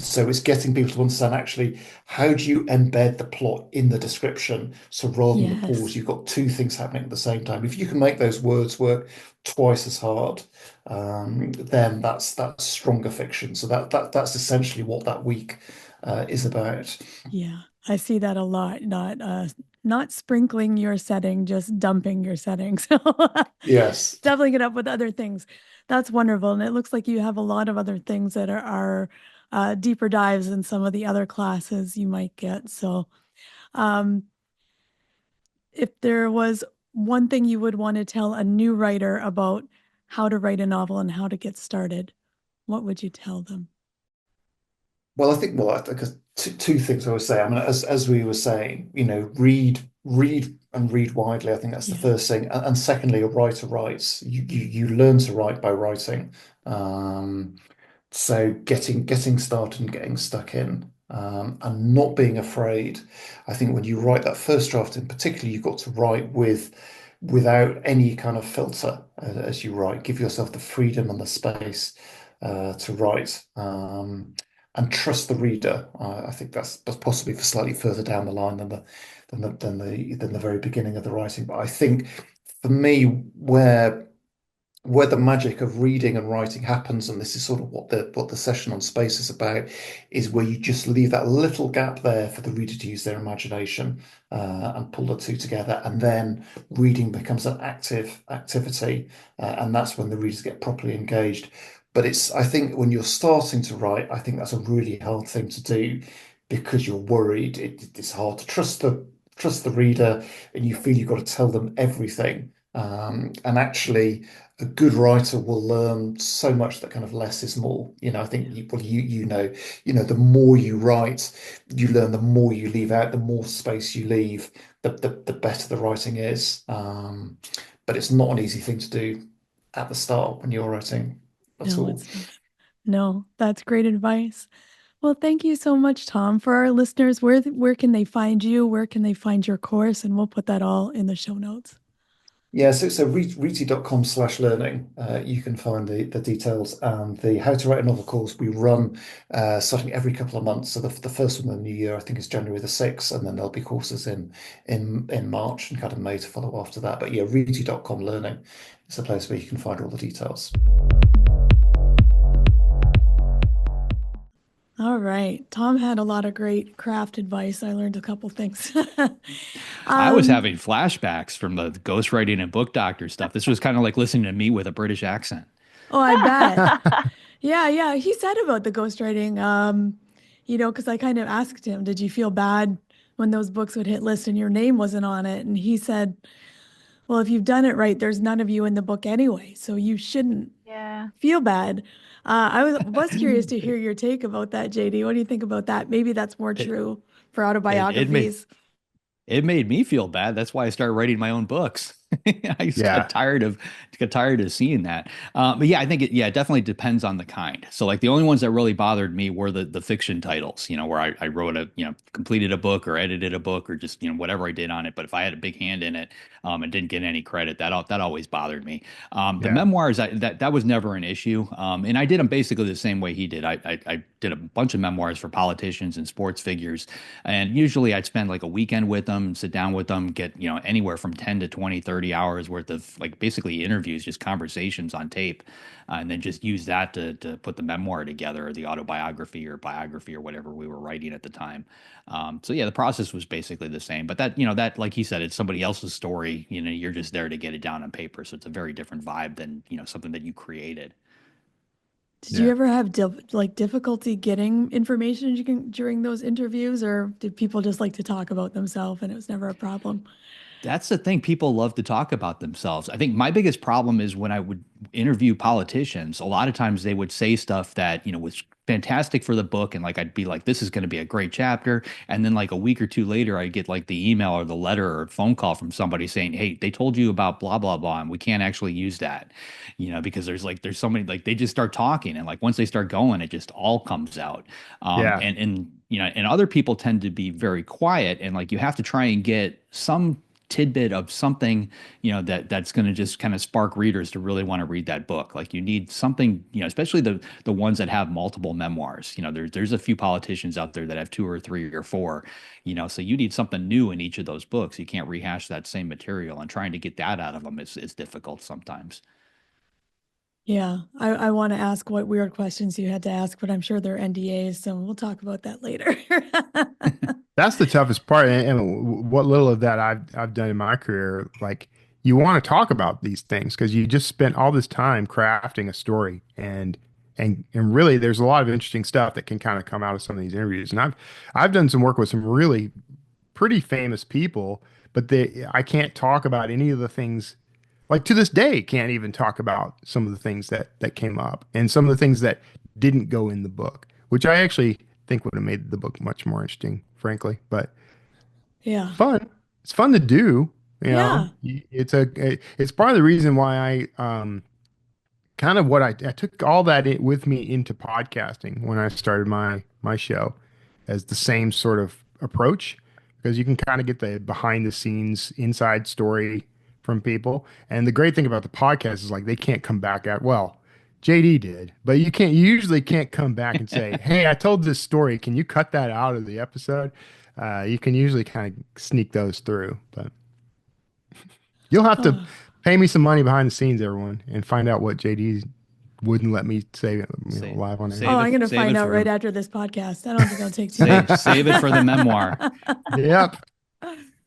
So it's getting people to understand actually how do you embed the plot in the description. So rather than the pause, Yes. you've got two things happening at the same time. If you can make those words work twice as hard, then that's stronger fiction. So that's essentially what that week is about. Yeah. I see that a lot. Not sprinkling your setting, just dumping your setting. So Yes. doubling it up with other things. That's wonderful. And it looks like you have a lot of other things that are deeper dives in some of the other classes you might get. So um, if there was one thing you would want to tell a new writer about how to write a novel and how to get started, what would you tell them? Well, I think because two things I would say. I mean, as we were saying, read and read widely. I think that's the Yeah. first thing. And secondly, a writer writes. You learn to write by writing. So getting started and getting stuck in, and not being afraid. I think when you write that first draft in particular, you've got to write without any kind of filter as you write. Give yourself the freedom and the space to write. And trust the reader. I think that's possibly for slightly further down the line than the very beginning of the writing. But I think for me, where the magic of reading and writing happens, and this is sort of what the session on space is about, is where you just leave that little gap there for the reader to use their imagination and pull the two together, and then reading becomes an activity, and that's when the readers get properly engaged. But I think when you're starting to write, I think that's a really hard thing to do because you're worried. It's hard to trust the reader, and you feel you've got to tell them everything. And actually, a good writer will learn so much that kind of less is more. I think the more you write, you learn. The more you leave out, the more space you leave, the better the writing is. But it's not an easy thing to do at the start when you're writing at No, all. it's not. No, that's great advice. Well, thank you so much, Tom. For our listeners, where can they find you? Where can they find your course? And we'll put that all in the show notes. Yeah, so reedy.com/learning. You can find the details and the How to Write a Novel course we run starting every couple of months. So the first one in the new year, I think, is January the 6th, and then there'll be courses in March and kind of May to follow after that. But yeah, reedy.com/learning is a place where you can find all the details. All right. Tom had a lot of great craft advice. I learned a couple things. I was Um, having flashbacks from the ghostwriting and book doctor stuff. This was kind of like listening to me with a British accent. oh, I bet. Yeah, yeah. He said about the ghostwriting, because I kind of asked him, did you feel bad when those books would hit list and your name wasn't on it? And he said, well, if you've done it right, there's none of you in the book anyway, so you shouldn't Yeah. feel bad. I was curious to hear your take about that, JD. What do you think about that? Maybe that's more It, true for it made autobiographies. it made me feel bad. That's why I started writing my own books. I just Yeah. got tired of seeing that. But yeah, I think it definitely depends on the kind. So like the only ones that really bothered me were the fiction titles, where I wrote completed a book or edited a book or just, whatever I did on it. But if I had a big hand in it, and didn't get any credit, that always bothered me. The Yeah. memoirs, that was never an issue. And I did them basically the same way he did. I did a bunch of memoirs for politicians and sports figures. And usually I'd spend like a weekend with them, sit down with them, get, anywhere from 10 to 20, 30 30 hours worth of like basically interviews, just conversations on tape, and then just use that to put the memoir together, or the autobiography or biography or whatever we were writing at the time. So yeah, the process was basically the same, but that, like he said, it's somebody else's story. You're just there to get it down on paper. So it's a very different vibe than, something that you created. Did you ever have difficulty getting information during those interviews, or did people just like to talk about themselves and it was never a problem? That's the thing. People love to talk about themselves. I think my biggest problem is when I would interview politicians, a lot of times they would say stuff that, was fantastic for the book. And like, I'd be like, this is going to be a great chapter. And then like a week or two later, I get like the email or the letter or phone call from somebody saying, hey, they told you about blah, blah, blah, and we can't actually use that, because there's so many, like they just start talking. And like, once they start going, it just all comes out. And other people tend to be very quiet, and like, you have to try and get some tidbit of something, that's going to just kind of spark readers to really want to read that book. Like you need something, especially the ones that have multiple memoirs. There's a few politicians out there that have 2 or 3 or 4, so you need something new in each of those books. You can't rehash that same material, and trying to get that out of them is difficult sometimes. Yeah, I want to ask what weird questions you had to ask, but I'm sure they're NDAs, so we'll talk about that later. That's the toughest part. And what little of that I've done in my career, like you want to talk about these things because you just spent all this time crafting a story, and really there's a lot of interesting stuff that can kind of come out of some of these interviews. And I've done some work with some really pretty famous people, but I can't talk about any of the things, like to this day can't even talk about some of the things that came up and some of the things that didn't go in the book, which I actually think would have made the book much more interesting, frankly. But Yeah. fun. It's fun to do. Yeah. It's part of the reason why I kind of what I took all that with me into podcasting when I started my show as the same sort of approach, because you can kind of get the behind the scenes inside story from people. And the great thing about the podcast is like they can't come back at, well, JD did, but you usually can't come back and say, hey, I told this story. Can you cut that out of the episode? You can usually kind of sneak those through, but you'll have to pay me some money behind the scenes, everyone, and find out what JD wouldn't let me say live on air. I'm going to find out right after this podcast. I don't think I'll take too long. Save it for the memoir. Yep.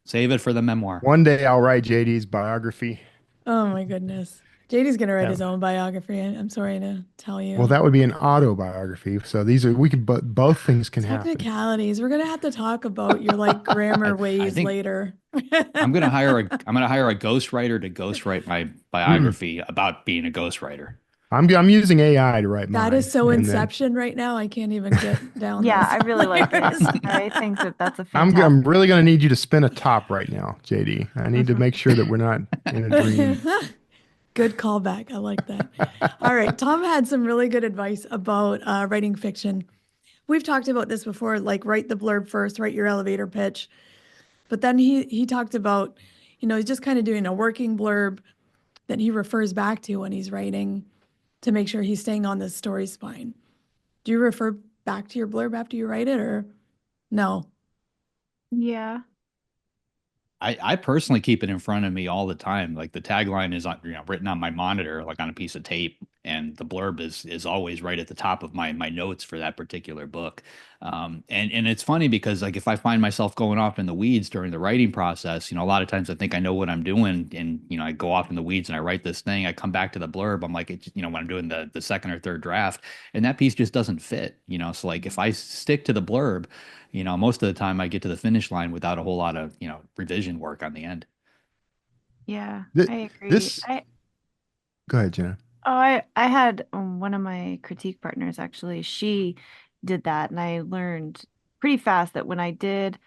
Save it for the memoir. One day I'll write JD's biography. Oh my goodness. JD's going to write his own biography. I'm sorry to tell you. Well, that would be an autobiography. So both things can happen. Technicalities. We're going to have to talk about your grammar ways later. I'm going to hire a ghostwriter to ghostwrite my biography about being a ghostwriter. I'm using AI to write mine. That is so Inception right now. I can't even get down. Yeah, I really like it. I think that's a fantastic. I'm really going to need you to spin a top right now, JD. I need to make sure that we're not in a dream. Good callback. I like that. All right. Tom had some really good advice about writing fiction. We've talked about this before, like write the blurb first, write your elevator pitch. But then he talked about, he's just kind of doing a working blurb that he refers back to when he's writing to make sure he's staying on the story spine. Do you refer back to your blurb after you write it, or no? Yeah. I personally keep it in front of me all the time. Like the tagline is written on my monitor, like on a piece of tape, and the blurb is always right at the top of my notes for that particular book. And it's funny because like if I find myself going off in the weeds during the writing process, a lot of times I think I know what I'm doing, and I go off in the weeds and I write this thing. I come back to the blurb. I'm like, when I'm doing the second or third draft, and that piece just doesn't fit. So like if I stick to the blurb, most of the time I get to the finish line without a whole lot of, revision work on the end. Yeah, I agree. Go ahead, Jena. Oh, I had one of my critique partners, actually, she did that. And I learned pretty fast that when I did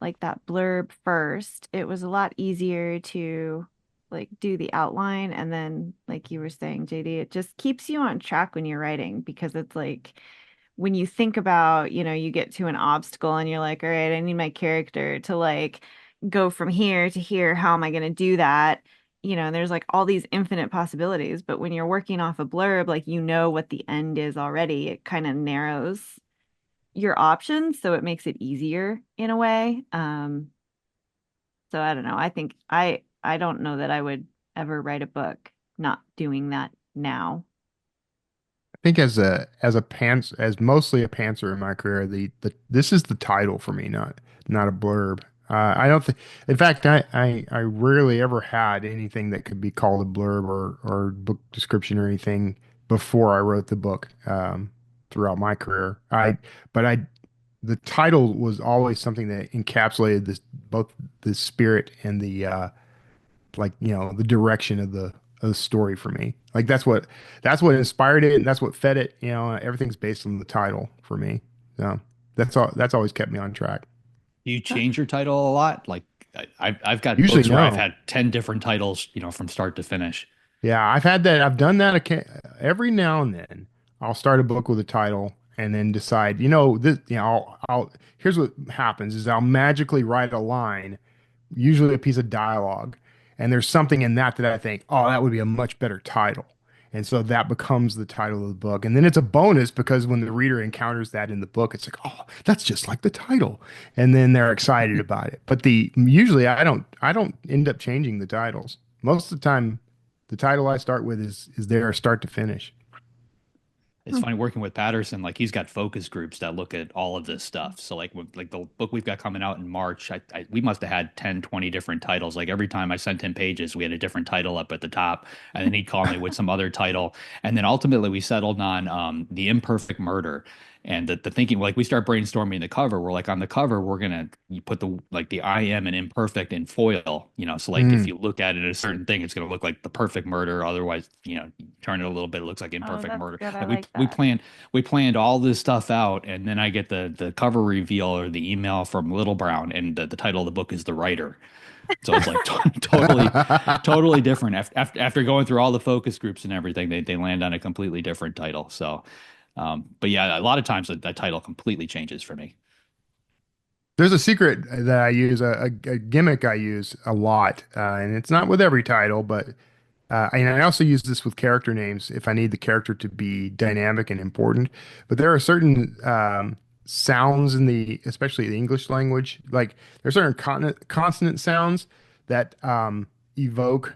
like that blurb first, it was a lot easier to like do the outline. And then like you were saying, JD, it just keeps you on track when you're writing, because it's like, when you think about, you get to an obstacle and you're like, all right, I need my character to like go from here to here. How am I going to do that? And there's like all these infinite possibilities. But when you're working off a blurb, like, what the end is already, it kind of narrows your options. So it makes it easier in a way. So I don't know. I think I I don't know that I would ever write a book not doing that now. I think as mostly a pantser in my career, the this is the title for me, not a blurb. I don't think, in fact, I rarely ever had anything that could be called a blurb or book description or anything before I wrote the book throughout my career. But I the title was always something that encapsulated this both the spirit and the like the direction of the story for me. Like that's what inspired it, and that's what fed it. Everything's based on the title for me. So that's always kept me on track. Do you change your title a lot? Like I've got Usually books where I've no. had 10 different titles, from start to finish. Yeah, I've had that. I've done that every now and then. I'll start a book with a title and then decide, this, here's what happens is I'll magically write a line, usually a piece of dialogue, and there's something in that I think, oh, that would be a much better title. And so that becomes the title of the book. And then it's a bonus because when the reader encounters that in the book, it's like, oh, that's just like the title. And then they're excited about it. But usually I don't end up changing the titles. Most of the time, the title I start with is there start to finish. It's funny working with Patterson, like he's got focus groups that look at all of this stuff. So like the book we've got coming out in March, we must have had 10, 20 different titles. Like every time I sent him pages, we had a different title up at the top, and then he'd call me with some other title. And then ultimately we settled on The Imperfect Murder. And the thinking, like we start brainstorming the cover, we're like on the cover, we're gonna you put the I am and imperfect in foil, so like if Mm, you look at it a certain thing, it's gonna look like the perfect murder. Otherwise, you turn it a little bit, it looks like Oh, imperfect that's murder. good. I Like we like we that. planned we planned all this stuff out, and then I get the cover reveal or the email from Little Brown, and the title of the book is The Writer. So it's like totally different. After going through all the focus groups and everything, they land on a completely different title. So, but yeah, a lot of times that title completely changes for me. There's a secret that I use, a gimmick I use a lot, and it's not with every title, but and I also use this with character names if I need the character to be dynamic and important. But there are certain sounds especially the English language, like there are certain consonant sounds that evoke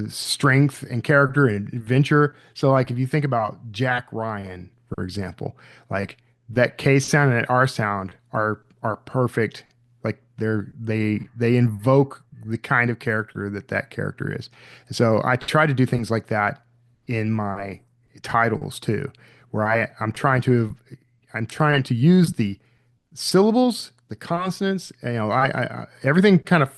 strength and character and adventure. So, like if you think about Jack Ryan, for example, like that K sound and that R sound are perfect. Like they invoke the kind of character that character is. So I try to do things like that in my titles too, where I'm trying to use the syllables, the consonants. Everything kind of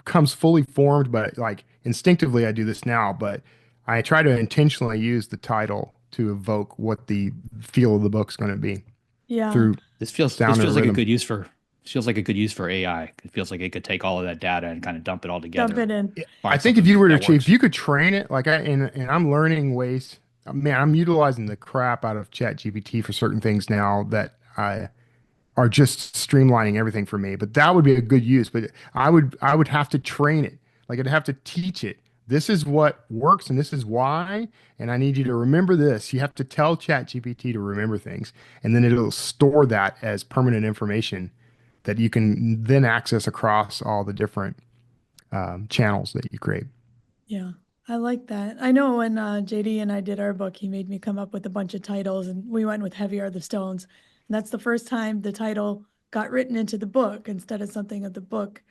comes fully formed, but like instinctively I do this now, but I try to intentionally use the title to evoke what the feel of the book's going to be Yeah. through This sound and feels like a rhythm. good use for feels like a good use for AI. It feels like it could take all of that data and kind of dump it all Dump together, it in. Yeah, I find think if something you were that if works. you could train it, like and I'm learning ways, man, I'm utilizing the crap out of Chat GPT for certain things now that I are just streamlining everything for me. But that would be a good use. But I would have to train it. Like I'd have to teach it. This is what works and this is why. And I need you to remember this. You have to tell Chat GPT to remember things. And then it'll store that as permanent information that you can then access across all the different channels that you create. Yeah. I like that. I know when JD and I did our book, he made me come up with a bunch of titles and we went with Heavy Are the Stones. And that's the first time the title got written into the book instead of something of the book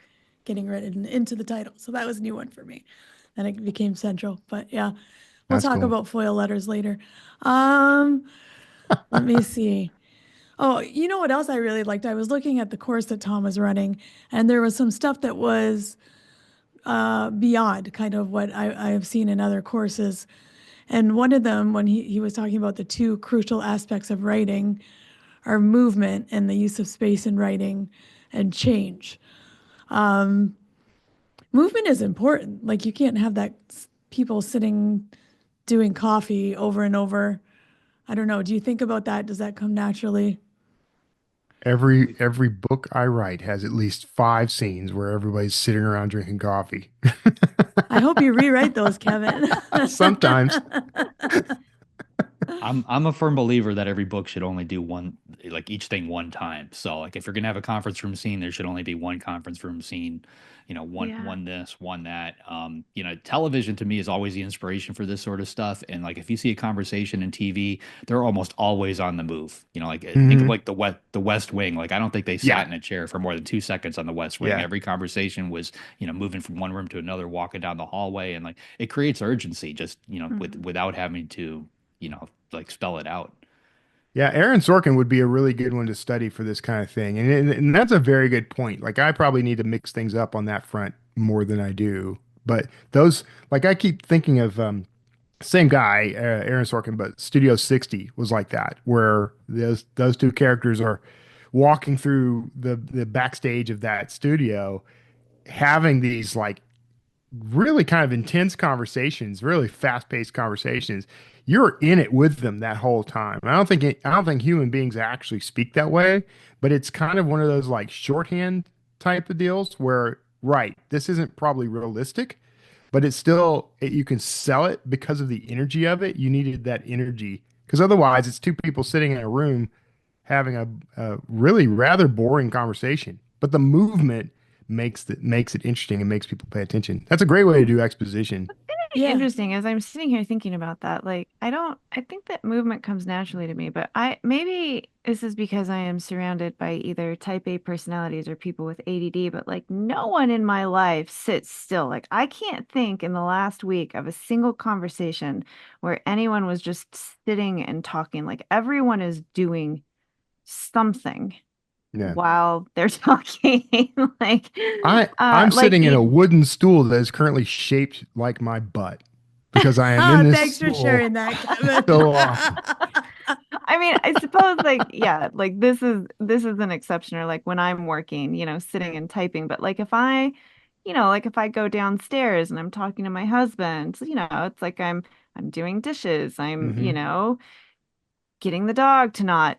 getting written into the title. So that was a new one for me. And it became central. But yeah, we'll That's talk cool. about foil letters later. Um, Let me see. Oh, you know what else I really liked? I was looking at the course that Tom was running, and there was some stuff that was beyond kind of what I have seen in other courses. And one of them, when he was talking about the two crucial aspects of writing, are movement and the use of space in writing and change. Movement is important. Like you can't have that people sitting doing coffee over and over. I don't know. Do you think about that? Does that come naturally? Every book I write has at least 5 scenes where everybody's sitting around drinking coffee. I hope you rewrite those, Kevin. Sometimes. I'm a firm believer that every book should only do one. like each thing one time. So like if you're gonna have a conference room scene, there should only be one conference room scene, Yeah. one this, one that. Television to me is always the inspiration for this sort of stuff. And like if you see a conversation in TV, they're almost always on the move. Like think of Mhm. like the West Wing. Like I don't think they Yeah. sat in a chair for more than 2 seconds on the West Wing. Yeah. Every conversation was, moving from one room to another, walking down the hallway, and like it creates urgency just, without having to, like spell it out. Yeah, Aaron Sorkin would be a really good one to study for this kind of thing. And that's a very good point. Like I probably need to mix things up on that front more than I do. But those, like I keep thinking of same guy, Aaron Sorkin, but Studio 60 was like that, where those two characters are walking through the backstage of that studio, having these like really kind of intense conversations, really fast-paced conversations. You're in it with them that whole time. I don't think human beings actually speak that way, but it's kind of one of those like shorthand type of deals where, right, this isn't probably realistic, but it's still you can sell it because of the energy of it. You needed that energy because otherwise it's two people sitting in a room having a really rather boring conversation. But the movement makes it interesting and makes people pay attention. That's a great way to do exposition. Yeah. Interesting as I'm sitting here thinking about that. Like, I think that movement comes naturally to me, but maybe this is because I am surrounded by either type A personalities or people with ADD, but like no one in my life sits still. Like, I can't think in the last week of a single conversation where anyone was just sitting and talking. Like, everyone is doing something Yeah. while they're talking. Like, I'm like sitting in a you. wooden stool that is currently shaped like my butt because I am in Oh, this thanks for stool sharing that, Kevin. so often. I mean, I suppose like yeah, like this is an exception or like when I'm working, sitting and typing, but like if like if I go downstairs and I'm talking to my husband, it's like I'm doing dishes, I'm, Hmm. getting the dog to not,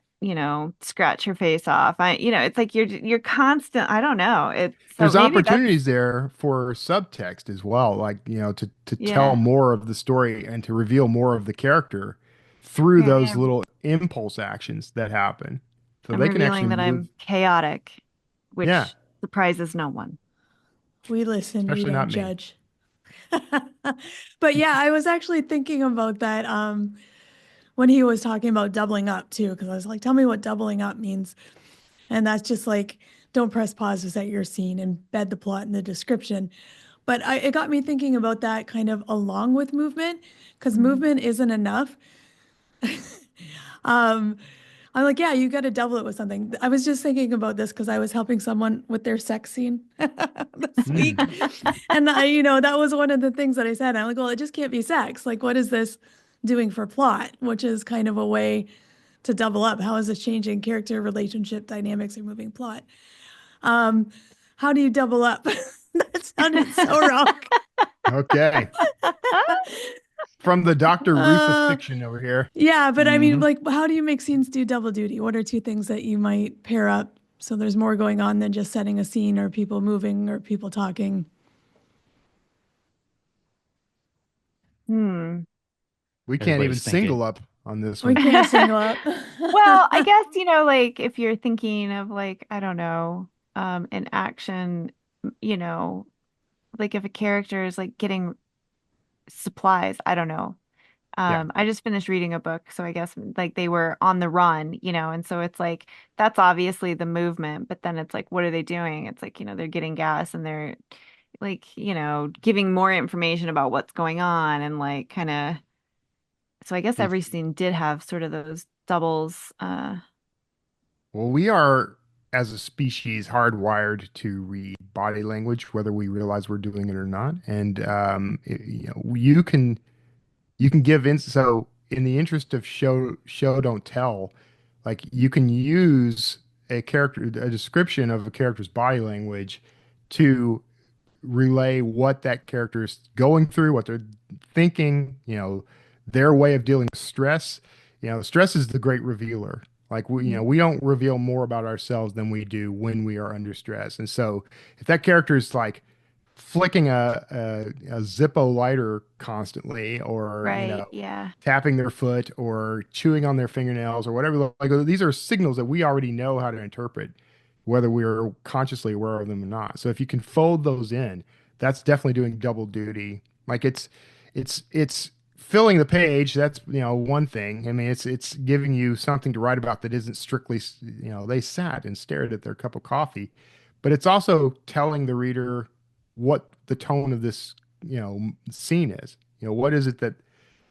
scratch her face off. It's like you're constant, I don't know. It's so There's maybe that's opportunities there for subtext as well, like, to tell yeah. more of the story and to reveal more of the character through Apparently those little impulse actions that happen. So I'm they can revealing actually that move. I'm chaotic, Yeah, which surprises no one. We listen, we especially don't not me. judge. But yeah, I was actually thinking about that when he was talking about doubling up too, because I was like, tell me what doubling up means. And that's just like, don't press pause to set your scene and embed the plot in the description. But it got me thinking about that kind of along with movement, because Mhm. movement isn't enough. Um, I'm like, yeah, you got to double it with something. I was just thinking about this because I was helping someone with their sex scene this Mm. week. And that was one of the things that I said. I'm like, well, it just can't be sex. Like, what is this doing for plot? Which is kind of a way to double up. How is this changing character relationship dynamics or moving plot? Um, how do you double up? That sounded so wrong. Okay. From the Dr. Ruth of Uh, fiction over here. yeah, but I mean, Hmm. like, how do you make scenes do double duty? What are two things that you might pair up so there's more going on than just setting a scene or people moving or people talking? Hmm. We can't even Everybody's single thinking. up on this We one. can't single up. Well, I guess, like if you're thinking of like, I don't know, an action, you know, like if a character is like getting supplies, I don't know. Yeah. I just finished reading a book, so I guess like they were on the run, and so it's like that's obviously the movement, but then it's like, what are they doing? It's like, they're getting gas and they're like, giving more information about what's going on and like kind of, so I guess every scene did have sort of those doubles. Well, we are, as a species, hardwired to read body language, whether we realize we're doing it or not. And you can give in. So, in the interest of show don't tell, like you can use a description of a character's body language to relay what that character is going through, what they're thinking, their way of dealing with stress. Stress is the great revealer. Like we don't reveal more about ourselves than we do when we are under stress. And so if that character is like flicking a Zippo lighter constantly, or Right. Yeah. tapping their foot, or chewing on their fingernails, or whatever. Like, these are signals that we already know how to interpret, whether we're consciously aware of them or not. So if you can fold those in, that's definitely doing double duty. Like, it's filling the page. That's, one thing. I mean, it's giving you something to write about that isn't strictly, they sat and stared at their cup of coffee, but it's also telling the reader what the tone of this, scene is. What is it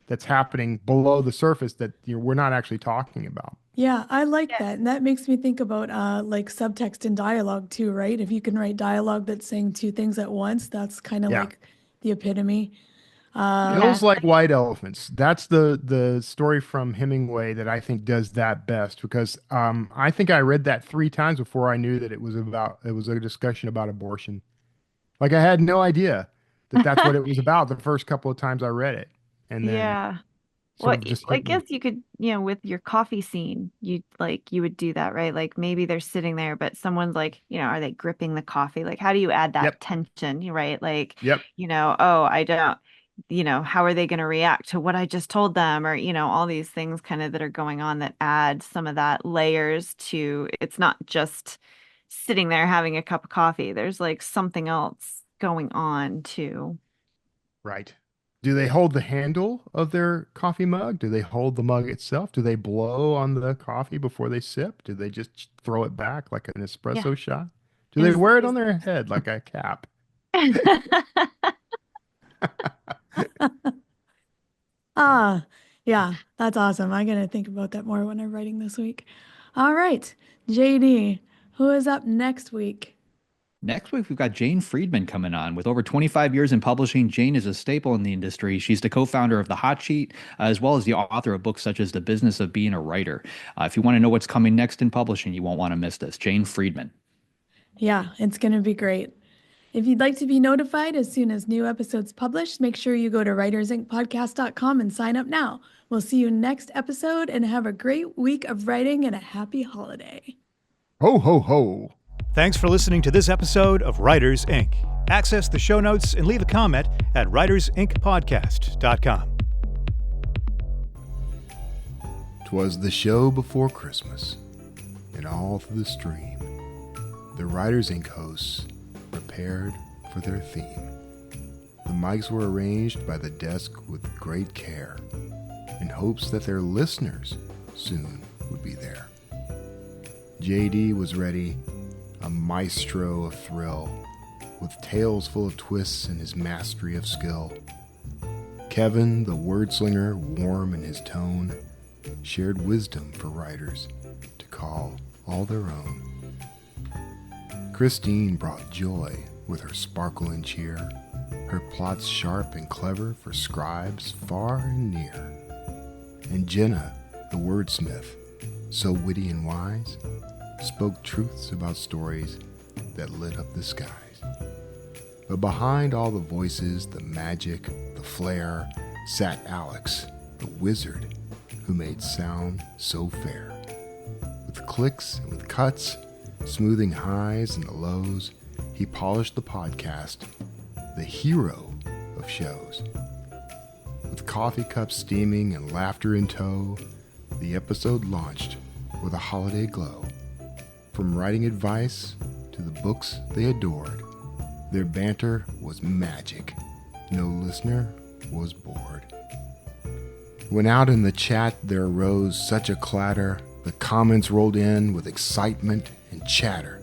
that's happening below the surface that we're not actually talking about. Yeah, I like Yeah. that. And that makes me think about like subtext and dialogue too, right? If you can write dialogue that's saying two things at once, that's kind of Yeah. like the epitome. Hills Like White Elephants. That's the story from Hemingway that I think does that best, because I think I read that 3 times before I knew that it was a discussion about abortion. Like, I had no idea that that's what it was about the first couple of times I read it, and then Yeah. sort Well, of just I hit me. guess you could, with your coffee scene, you would do that, right? Like maybe they're sitting there, but someone's like, are they gripping the coffee? Like, how do you add that Yep. tension, right? Like, Yep. oh, I don't, how are they going to react to what I just told them? Or, all these things kind of that are going on that add some of that layers to, it's not just sitting there having a cup of coffee. There's like something else going on too. Right. Do they hold the handle of their coffee mug? Do they hold the mug itself? Do they blow on the coffee before they sip? Do they just throw it back like an espresso shot? Do they Is- wear it on their head like a cap? Yeah, that's awesome. I'm gonna think about that more when I'm writing this week. All right, JD, who is up next week? Next week, we've got Jane Friedman coming on. With over 25 years in publishing, Jane is a staple in the industry. She's the co-founder of The Hot Sheet, as well as the author of books such as The Business of Being a Writer. If you want to know what's coming next in publishing, you won't want to miss this. Jane Friedman. Yeah, it's gonna be great. If you'd like to be notified as soon as new episodes publish, make sure you go to writersincpodcast.com and sign up now. We'll see you next episode, and have a great week of writing and a happy holiday. Ho, ho, ho. Thanks for listening to this episode of Writers Inc. Access the show notes and leave a comment at writersincpodcast.com. 'Twas the show before Christmas, and all through the stream, the Writers Inc. hosts prepared for their theme. The mics were arranged by the desk with great care, in hopes that their listeners soon would be there. JD was ready, a maestro of thrill, with tales full of twists and his mastery of skill. Kevin, the wordslinger, warm in his tone, shared wisdom for writers to call all their own. Christine brought joy with her sparkle and cheer, her plots sharp and clever for scribes far and near. And Jena, the wordsmith, so witty and wise, spoke truths about stories that lit up the skies. But behind all the voices, the magic, the flair, sat Alex, the wizard, who made sound so fair. With clicks and with cuts, smoothing highs and the lows, he polished the podcast, the hero of shows. With coffee cups steaming and laughter in tow, the episode launched with a holiday glow. From writing advice to the books they adored, their banter was magic. No listener was bored. When out in the chat there arose such a clatter, the comments rolled in with excitement and chatter.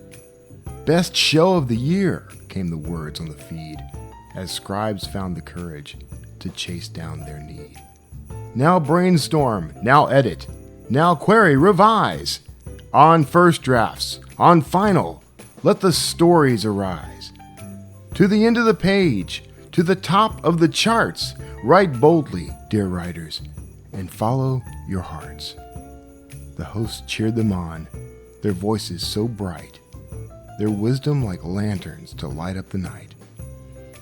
Best show of the year, came the words on the feed, as scribes found the courage to chase down their need. Now brainstorm, now edit, now query, revise. On first drafts, on final, let the stories arise. To the end of the page, to the top of the charts, write boldly, dear writers, and follow your hearts. The hosts cheered them on, their voices so bright, their wisdom like lanterns to light up the night.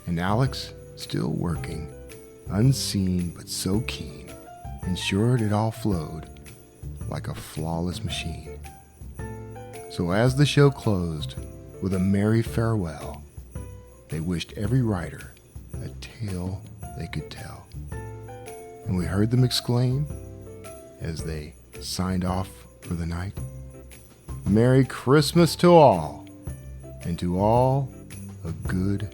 And Alex, still working, unseen but so keen, ensured it all flowed like a flawless machine. So as the show closed with a merry farewell, they wished every writer a tale they could tell. And we heard them exclaim as they signed off for the night, "Merry Christmas to all, and to all a good